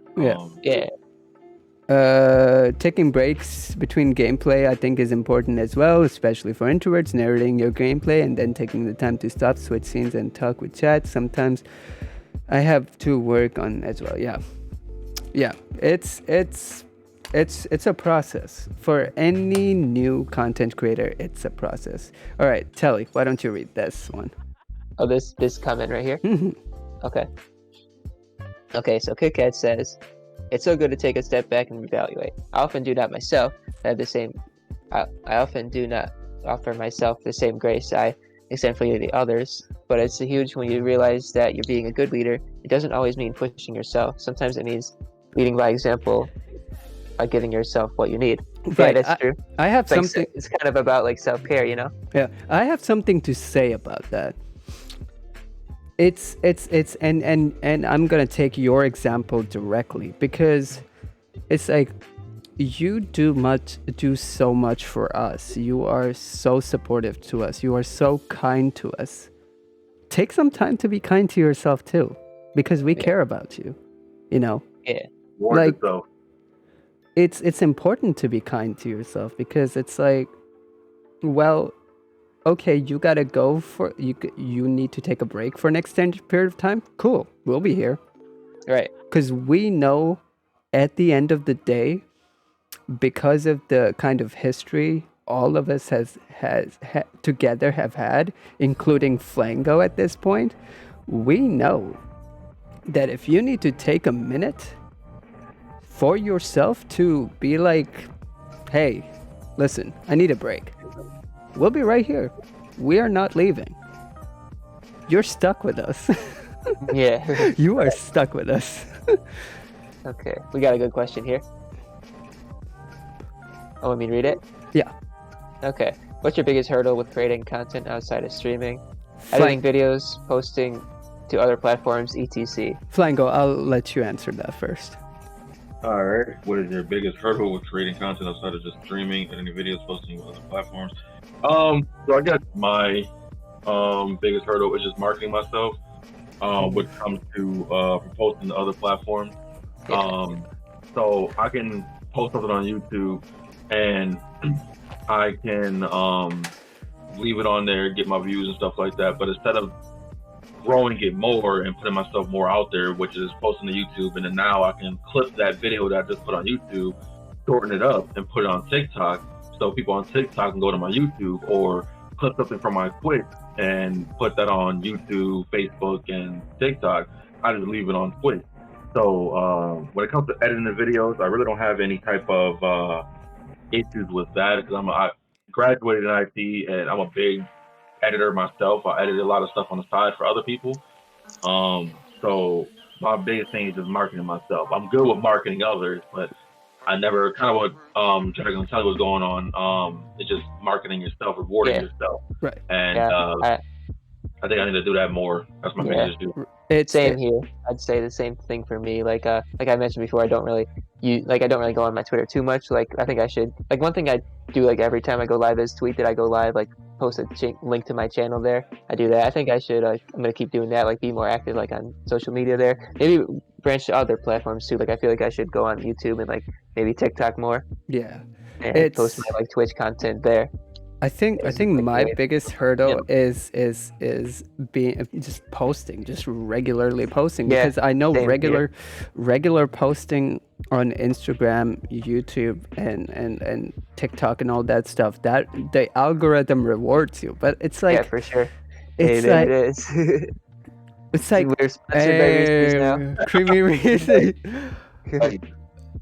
Yeah. Taking breaks between gameplay, I think, is important as well, especially for introverts. Narrating your gameplay and then taking the time to stop, switch scenes, and talk with chat. Sometimes I have to work on as well. Yeah. It's a process for any new content creator. It's a process. All right, Telly, why don't you read this one? Oh, this comment right here. Okay. So Kit Kat says, "It's so good to take a step back and evaluate. I often do not myself. I often do not offer myself the same grace I extend for the others. But it's huge when you realize that you're being a good leader. It doesn't always mean pushing yourself. Sometimes it means leading by example." By giving yourself what you need. Right. Yeah, that's true. I have something. It's kind of about like self-care, you know? Yeah, I have something to say about that. It's and I'm gonna take your example directly, because it's like you do so much for us. You are so supportive to us. You are so kind to us. Take some time to be kind to yourself too, because we care about you. You know. Yeah. Like, it's important to be kind to yourself, because it's like, well, okay, you gotta go for you need to take a break for an extended period of time. Cool, we'll be here Right. because we know at the end of the day, because of the kind of history all of us together have had, including Flango at this point, we know that if you need to take a minute for yourself to be like, hey, listen, I need a break. We'll be right here. We are not leaving. You're stuck with us. Yeah. You are stuck with us. Okay. We got a good question here. Oh, want me to read it? Yeah. Okay. What's your biggest hurdle with creating content outside of streaming? Editing videos, posting to other platforms, etc. Flango, I'll let you answer that first. All right. What is your biggest hurdle with creating content outside of just streaming, editing videos, posting with other platforms? So I guess my biggest hurdle is just marketing myself. When it comes to posting to other platforms. Yeah. So I can post something on YouTube and I can leave it on there, get my views and stuff like that. But instead of growing it more and putting myself more out there, which is posting to YouTube, and then now I can clip that video that I just put on YouTube, shorten it up, and put it on TikTok, so people on TikTok can go to my YouTube, or clip something from my Twitch and put that on YouTube, Facebook, and TikTok. I just leave it on Twitch. So when it comes to editing the videos, I really don't have any type of issues with that, because I graduated in IT and I'm a big editor myself. I edit a lot of stuff on the side for other people. So my biggest thing is just marketing myself. I'm good with marketing others, but I never, kind of what Dragon tell you was going on. It's just marketing yourself, rewarding yourself. Right. And I think I need to do that more. That's my biggest issue. Same here. I'd say the same thing for me. Like I mentioned before, I don't really go on my Twitter too much. Like I think I should. Like one thing I do like every time I go live is tweet that I go live. Like post a link to my channel there. I do that. I think I should. I'm gonna keep doing that. Like be more active like on social media there. Maybe branch to other platforms too. Like I feel like I should go on YouTube and like maybe TikTok more. Yeah. And post my like Twitch content there. I think my biggest hurdle is being just posting, just regularly posting, because I know regular posting on Instagram, YouTube, and TikTok and all that stuff, that the algorithm rewards you, but it's like, for sure. It's It like is. it's like we're sponsored by Reese's now. Creamy Reese's.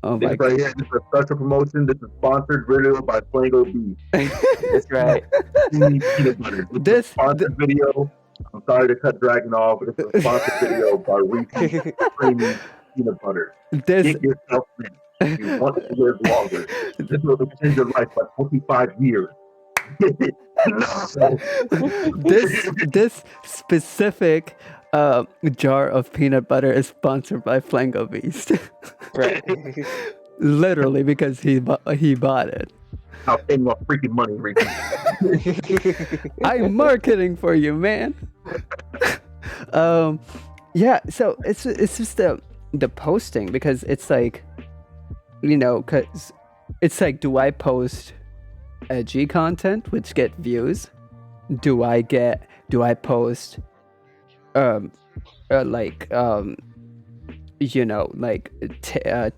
Oh this my right here, this is a special promotion. This is sponsored video by Flangobeast. That's right. Peanut butter. This is a sponsored video. I'm sorry to cut Dragon off, but it's a sponsored video by Reese's Creamy Peanut Butter. Get yourself in. You want to live longer. This will extend your life by 25 years. This specific jar of peanut butter is sponsored by Flangobeast. Right. Literally, because he bought it. I'll pay my freaking money, Ricky. I'm marketing for you, man. Yeah. So it's just the posting, because it's like, because it's like, do I post edgy content which get views? Do I post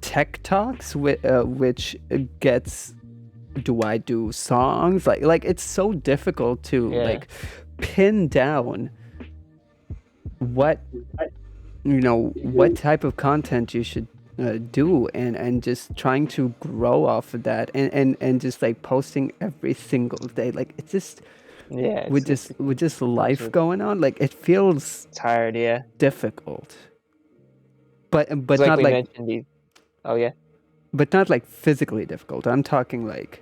tech talks which gets, do I do songs? Like it's so difficult to like pin down what type of content you should do, and just trying to grow off of that, and just like posting every single day. Like it's just with just life going on, like it feels tired, difficult, but like not we like mentioned but not like physically difficult. I'm talking like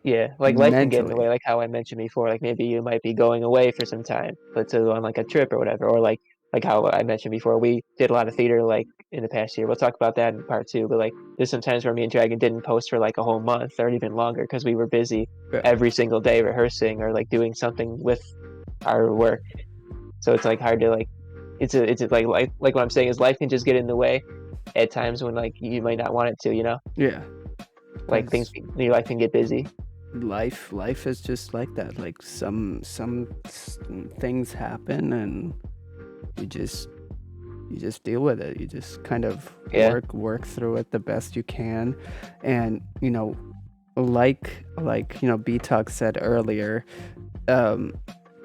like life can get in the mentally. way, like how I mentioned before. Like maybe you might be going away for some time, but to go on like a trip or whatever, or like how I mentioned before, we did a lot of theater like in the past year. We'll talk about that in part 2, but like there's some times where me and Dragon didn't post for like a whole month or even longer because we were busy every single day rehearsing or like doing something with our work. So it's like hard to like, it's like what I'm saying is life can just get in the way at times when like you might not want it to, Yeah. like your life can get busy. life is just like that. Like some things happen, and you just deal with it. You just kind of Yeah. work through it the best you can. And like B-Talk said earlier,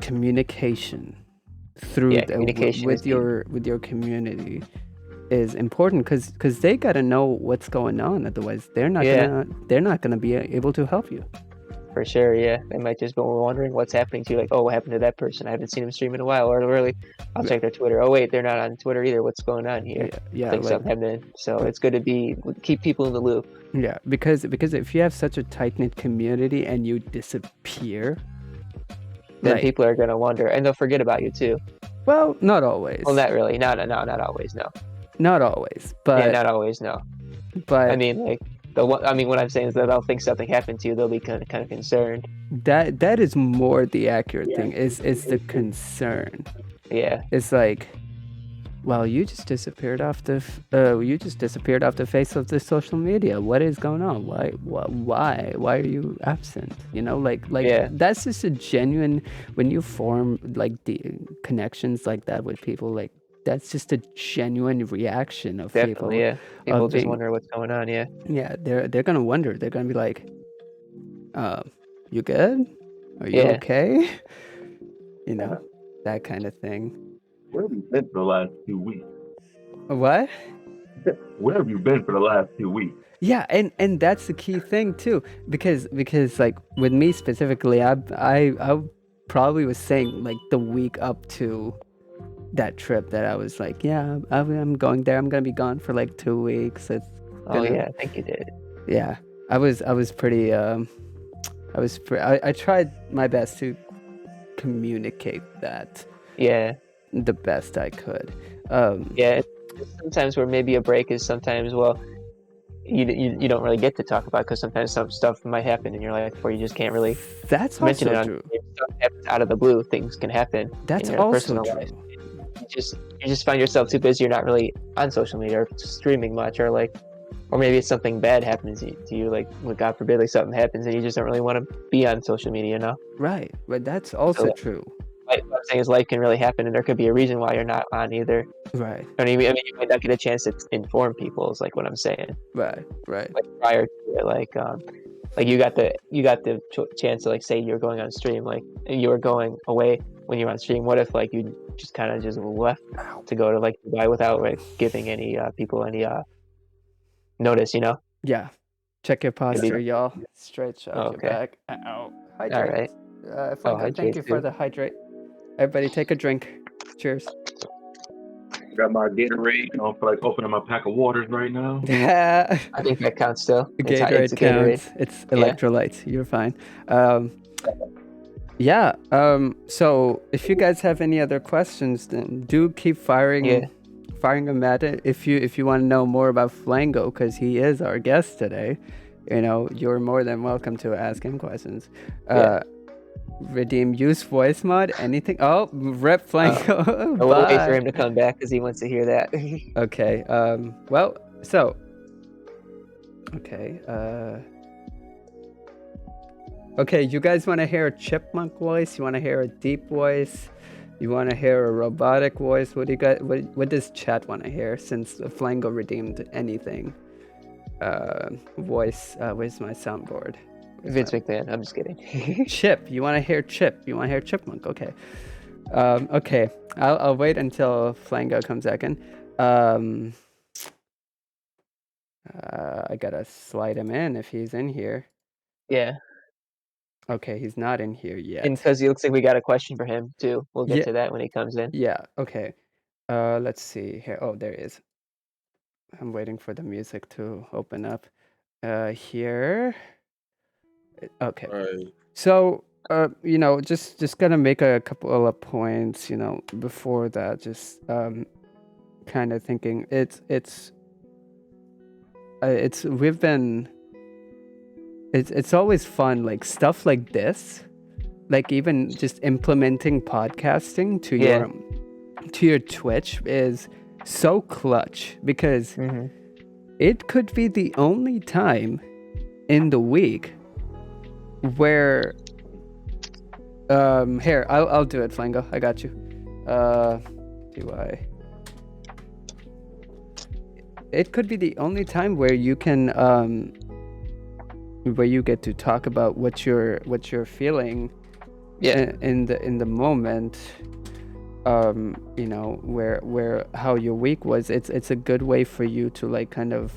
communication through Yeah, communication is with key. your community is important, because they got to know what's going on. Otherwise they're not gonna be able to help you. For sure, yeah. They might just be wondering what's happening to you, like, oh, what happened to that person? I haven't seen him stream in a while, or really, I'll check their Twitter. Oh wait, they're not on Twitter either. What's going on here? Yeah, Think like, something happened. So it's good to keep people in the loop. yeah, because if you have such a tight-knit community and you disappear, Then like, people are gonna wonder, and they'll forget about you too. well, not always. Well, not really. No, not always. No. Not always, Yeah, but not always. No. but I mean, like what I'm saying is that they'll think something happened to you. They'll be kind of concerned. that is more the accurate thing. Is the concern. Yeah. It's like, well, you just disappeared off the face of the social media. What is going on? Why are you absent? Like Yeah. that's just a genuine, when you form like the connections like that with people, like that's just a genuine reaction of Definitely. people. Yeah. People just being- wonder what's going on. Yeah. Yeah, they're gonna wonder. They're gonna be like, you good? Are you Yeah. okay? That kind of thing. Where have you been for the last 2 weeks? What? Where have you been for the last 2 weeks? Yeah, and that's the key thing too, because like with me specifically, I probably was saying like the week up to that trip that I was like, yeah, I'm going there. I'm gonna be gone for like 2 weeks. Oh yeah, I think you did. Yeah, I was pretty. I tried my best to communicate that. Yeah. The best I could. Yeah. Sometimes where maybe a break is sometimes, well, you don't really get to talk about, because sometimes some stuff might happen in your life where you just can't really That's mention it also on true. stuff happens out of the blue. Things can happen That's in your also personal true. life. You just find yourself too busy. You're not really on social media or streaming much, or maybe it's something bad happens to you, like, God forbid, like something happens and you just don't really want to be on social media, Right, but that's also So- true. Like, what I'm saying is, life can really happen, and there could be a reason why you're not on either. Right, I mean, you might not get a chance to inform people. Is like what I'm saying. right. Like prior to it, like you got the chance to, like, say you're going on stream, like you were going away when you're on stream. What if, like, you just kind of just left to go to, like, Dubai without, like, giving any people any notice? Yeah. Check your posture, y'all. Stretch out Okay. your back. Ow. Hydrate. All right. Flango, thank hydrate you for too. the hydrate. Everybody take a drink. Cheers. Got my Gatorade. I don't feel like opening my pack of waters right now. Yeah. I think that counts still. Gatorade It's a Gatorade. counts. It's electrolytes. You're fine. Yeah. So if you guys have any other questions, then do keep firing them at it. If you want to know more about Flango, because he is our guest today, you're more than welcome to ask him questions. Redeem use voice mod, anything. Oh, rep Flango. We'll wait for him to come back because he wants to hear that. Okay. Well, so. Okay. Okay, you guys want to hear a chipmunk voice? You want to hear a deep voice? You want to hear a robotic voice? What do you guys? What does chat want to hear? Since Flango redeemed anything. Voice. Where's my soundboard? Vince McMahon. I'm just kidding. Chip. You want to hear Chip? You want to hear Chipmunk? Okay. Okay. I'll wait until Flango comes back in. I gotta slide him in if he's in here. Yeah. Okay, he's not in here yet. And because he looks like we got a question for him too. We'll get to that when he comes in. Yeah. Okay. Let's see here. Oh, there he is. I'm waiting for the music to open up. Here. Okay. Right. So, just gonna make a couple of points, before that, just kind of thinking it's always fun, like stuff like this, like even just implementing podcasting to your Twitch is so clutch, because it could be the only time in the week where here, I'll do it, Flango. I got you. Do I? It could be the only time where you can where you get to talk about what you're feeling in the moment. You know, where how your week was. It's a good way for you to like kind of,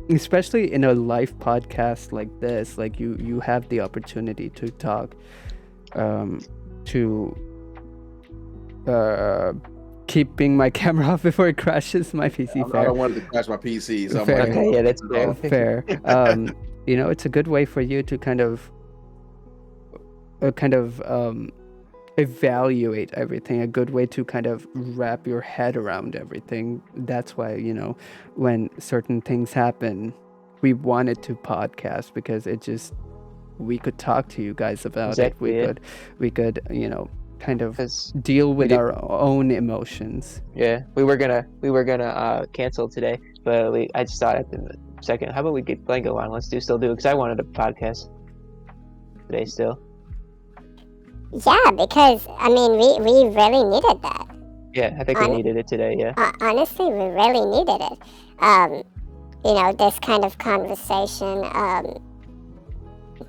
especially in a live podcast like this, like you have the opportunity to talk to keeping my camera off before it crashes my PC. I don't want it to crash my PC. So Fair. I'm like, Okay, yeah, that's fair. Fair. You know, it's a good way for you to kind of evaluate everything, a good way to kind of wrap your head around everything. That's why, you know, when certain things happen, we wanted to podcast, because it just, we could talk to you guys about Exactly, it. We could, you know, kind of 'Cause deal with our own emotions. yeah, we were gonna cancel today, but I just thought at the second, how about we get Flango on? Let's still do it, because I wanted a podcast today still. Yeah, because I mean, we really needed that. Yeah, I think we needed it today. Yeah. Honestly, we really needed it. You know, this kind of conversation,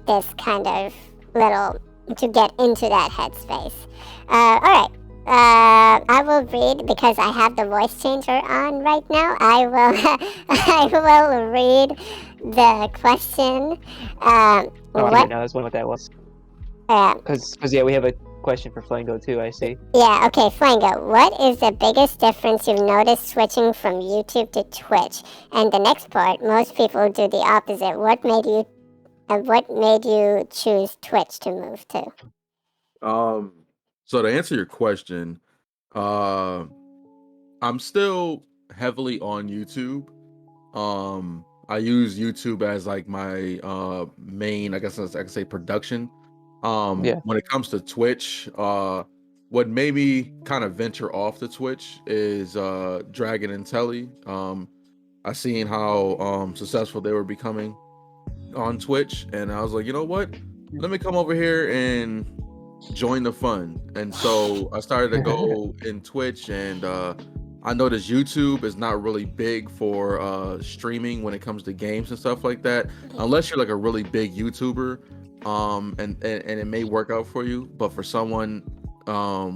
this kind of little, to get into that headspace. All right. I will read, because I have the voice changer on right now. I will read the question. I What? didn't know that's what that was. Because yeah, we have a question for Flango too. I see. Yeah, okay, Flango, what is the biggest difference you've noticed switching from YouTube to Twitch? And the next part, most people do the opposite. What made you choose Twitch to move to? So to answer your question, I'm still heavily on YouTube. I use YouTube as like my main, I guess I can say, production. When it comes to Twitch, what made me kind of venture off the Twitch is Dragon and Telly. I seen how successful they were becoming on Twitch, and I was like, you know what? Let me come over here and join the fun. And so I started to go in Twitch, and I noticed YouTube is not really big for streaming when it comes to games and stuff like that, unless you're like a really big YouTuber. And it may work out for you, but for someone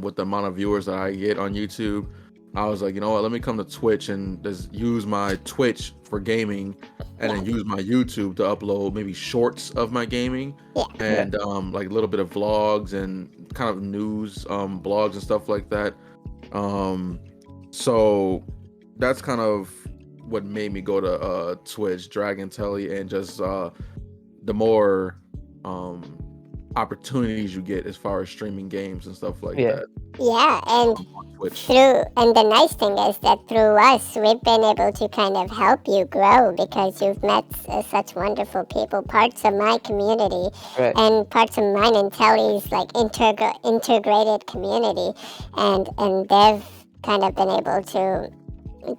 with the amount of viewers that I get on YouTube, I was like, you know what, let me come to Twitch and just use my Twitch for gaming, and then use my YouTube to upload maybe shorts of my gaming, and like a little bit of vlogs and kind of news blogs and stuff like that. So that's kind of what made me go to Twitch, Dragon Telly, and just the more opportunities you get as far as streaming games and stuff like that. Yeah, and Twitch. and the nice thing is that through us, we've been able to kind of help you grow, because you've met such wonderful people, parts of my community, and parts of mine and Telly's like integrated community, and they've kind of been able to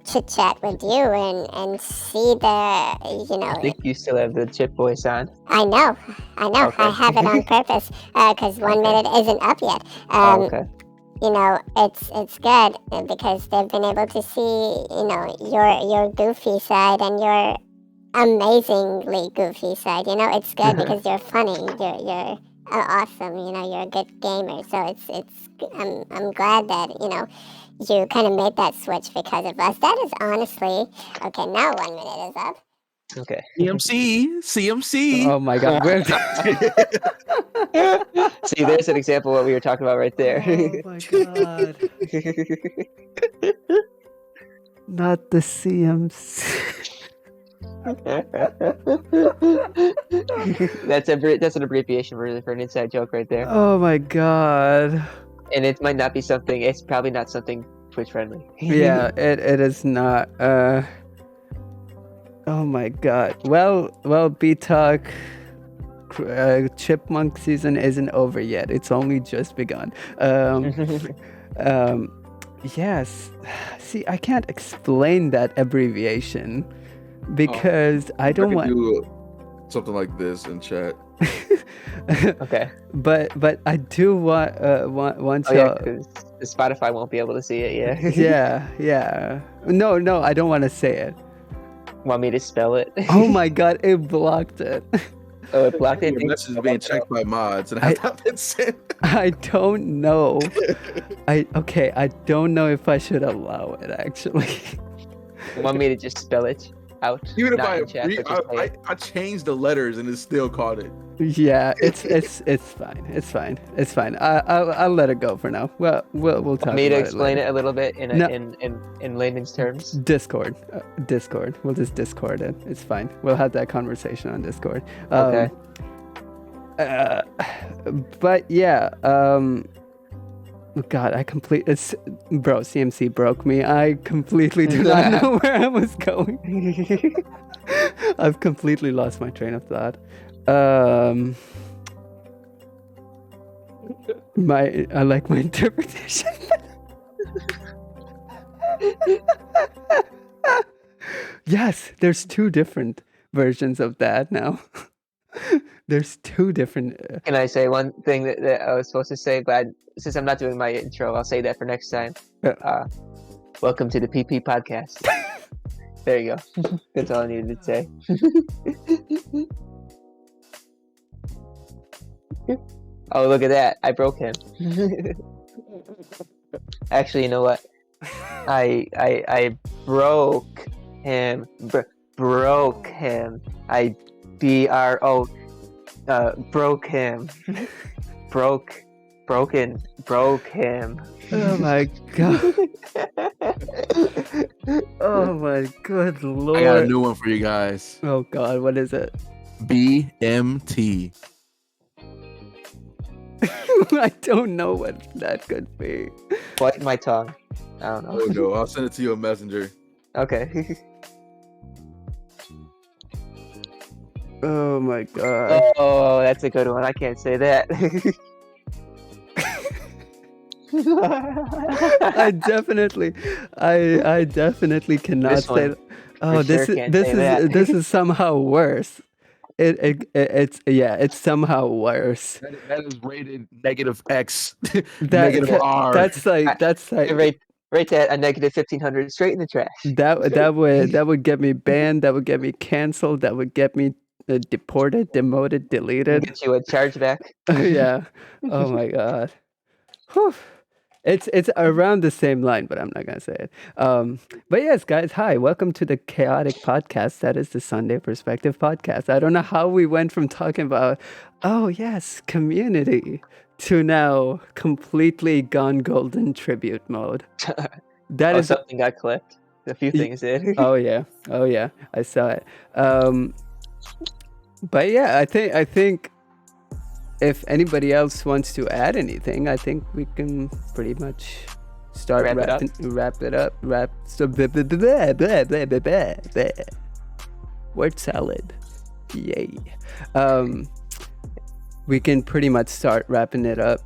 chit chat with you and see the, you know. I think you still have the chip voice on. I know. Okay. I have it on purpose, because 1 minute isn't up yet. Okay. You know, it's good because they've been able to see, you know, your goofy side and your amazingly goofy side. You know, it's good because you're funny. You're awesome. You know, you're a good gamer. So I'm glad that, you know, you kind of made that switch because of us. That is honestly okay. Now 1 minute is up. Okay. CMC. Oh my god. See, there's an example of what we were talking about right there. Oh my god. Not the CMC. That's an abbreviation for an inside joke right there. Oh my god. And it might not be something. It's probably not something Twitch friendly. Yeah, it is not. Oh my god. Well, B-Talk, Chipmunk season isn't over yet. It's only just begun. Yes. See, I can't explain that abbreviation because I don't want do something like this in chat. Okay. But I do want Oh yeah, y'all. because Spotify won't be able to see it. Yeah. No, I don't want to say it. Want me to spell it? Oh my god, it blocked it. Oh, it blocked it. Your message is being checked by mods, and I- has not been sent. I don't know. I don't know if I should allow it actually. Want me to just spell it out? Even if Not in chat, but just say it? I changed the letters and it still caught it. Yeah, it's fine. It's fine. I'll let it go for now. Well, we'll talk Want me to about explain it it a little bit in No. in layman's terms? Discord. Discord. We'll just Discord it. It's fine. We'll have that conversation on Discord. Okay. But yeah. God, CMC broke me. I completely do not know where I was going. I've completely lost my train of thought. I like my interpretation. Yes, there's two different versions of that now. There's two different. Can I say one thing that I was supposed to say, but since I'm not doing my intro, I'll say that for next time. Yeah. Welcome to the PP podcast. There you go. That's all I needed to say. Oh, look at that! I broke him. Actually, you know what? I broke him. Broke him. I BRO. Broke him. Broke him. Oh my god. Oh my good lord. I got a new one for you guys. Oh god, what is it? BMT. I don't know what that could be. Bite my tongue. I don't know. There we go. I'll send it to you on Messenger. Okay. Oh my god. Oh, that's a good one. I can't say that. I definitely cannot This say one, oh, sure can't say that. this is somehow worse. It's somehow worse. That is rated negative X. That, negative R. That's like Rate that a negative 1500 straight in the trash. that would get me banned. That would get me canceled. That would get me deported, demoted, deleted. Get you a chargeback. Yeah. Oh my god. Whew. It's around the same line, but I'm not gonna say it. But yes, guys, hi, welcome to the Chaotic Podcast. That is the Sunday Perspective Podcast. I don't know how we went from talking about, oh yes, community, to now completely gone golden tribute mode. That is Something got clipped. A few things did. oh yeah, I saw it. But yeah, I think if anybody else wants to add anything, I think we can pretty much start Wrap it up. Word salad. Yay. We can pretty much start wrapping it up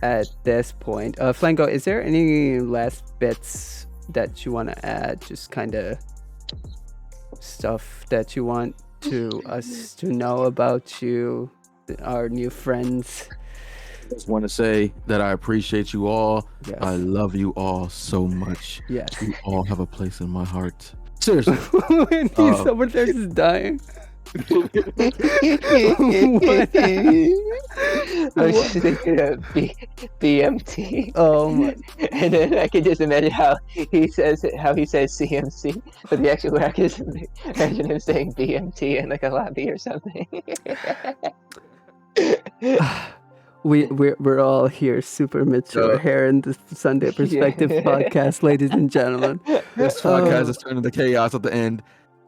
at this point. Flango, is there any last bits that you want to add? Just kind of stuff that you want to us to know about you, our new friends. Just want to say that I appreciate you all. Yes. I love you all so much. Yes. You all have a place in my heart. Seriously. When he's over there just dying. What? I was just thinking of BMT. Oh my. And then I can just imagine how he says CMC, but the actual I can just imagine him saying BMT in like a lobby or something. We're all here super mature here in the Sunday Perspective podcast, ladies and gentlemen. This podcast is turning to chaos at the end.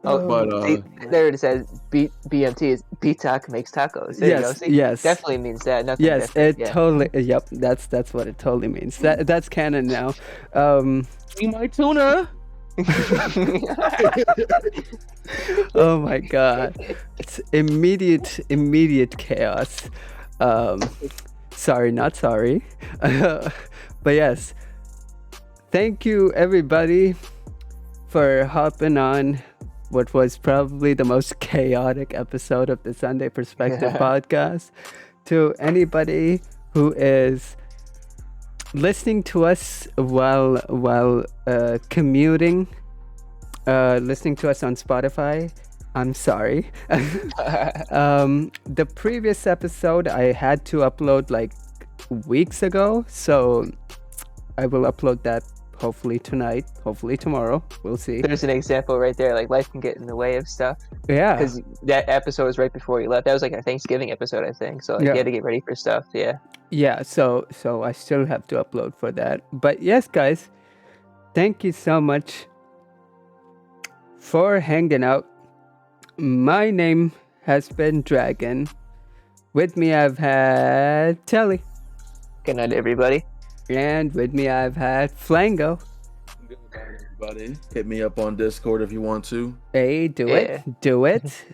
Oh, but see, there it says BMT is BTAC makes tacos. There you go. See? Yes. Definitely means that. Nothing Yes, different. it totally. Yep, that's what it totally means. That's canon now. Eat my tuna. Oh my god, it's immediate chaos. Sorry, not sorry. But yes, thank you everybody for hopping on what was probably the most chaotic episode of the Sunday Perspective podcast. To anybody who is listening to us while commuting, listening to us on Spotify, I'm sorry. The previous episode I had to upload like weeks ago, so I will upload that hopefully tonight, hopefully tomorrow. We'll see. There's an example right there. Like life can get in the way of stuff. Yeah. Because that episode was right before you left. That was like a Thanksgiving episode, I think. So like, Yeah. you had to get ready for stuff. Yeah. Yeah, so I still have to upload for that. But yes, guys, thank you so much for hanging out. My name has been Dragon. With me I've had Telly. Good night, everybody. And with me I've had Flango. Good night, everybody. Hit me up on Discord if you want to. Hey, do it.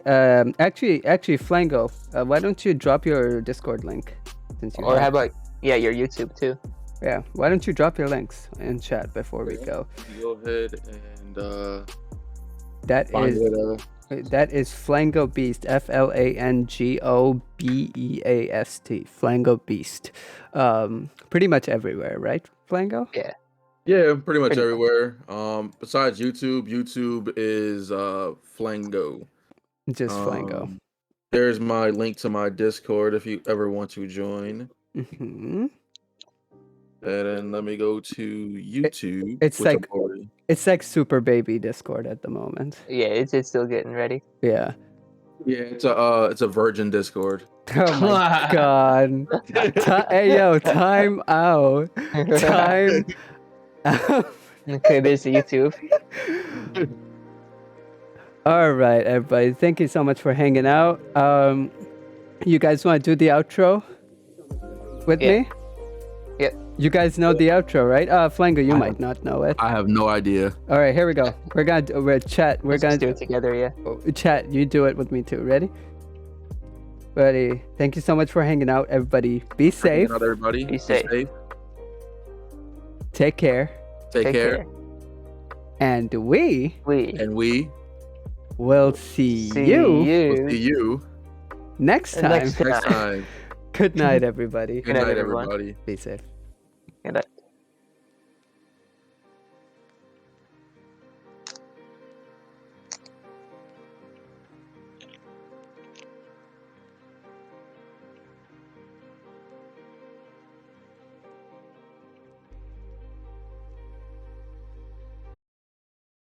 Actually, Flango, why don't you drop your Discord link? Since you Or have- how about your YouTube too? Yeah, why don't you drop your links in chat before we go? Go ahead and That find is that is Flangobeast, Flangobeast, Flangobeast. Pretty much everywhere, right, Flango? Yeah, pretty much Pretty- everywhere. Besides YouTube is Flango. Just Flango. There's my link to my Discord if you ever want to join. Hmm. And then let me go to YouTube. it's which I'm like- already- It's like super baby Discord at the moment. Yeah, it's still getting ready. Yeah. yeah, it's a virgin Discord. Oh my god. Hey yo, time out. Time out. Okay, there's the YouTube. All right, everybody. Thank you so much for hanging out. You guys want to do the outro with Yeah. me? Yep. You guys know the outro, right? Flango, you I might not know it. I have no idea. All right, here we go. We're chat. We're Let's gonna just do it together. Yeah. chat. You do it with me too. Ready? Ready. Thank you so much for hanging out, everybody. Be safe. Good night, everybody. Be safe. Take care. Take care. And we And we will see See you will you. see you next time. Next next time. Good night, everybody. Good night, night, everyone. everybody. Be safe. Good night.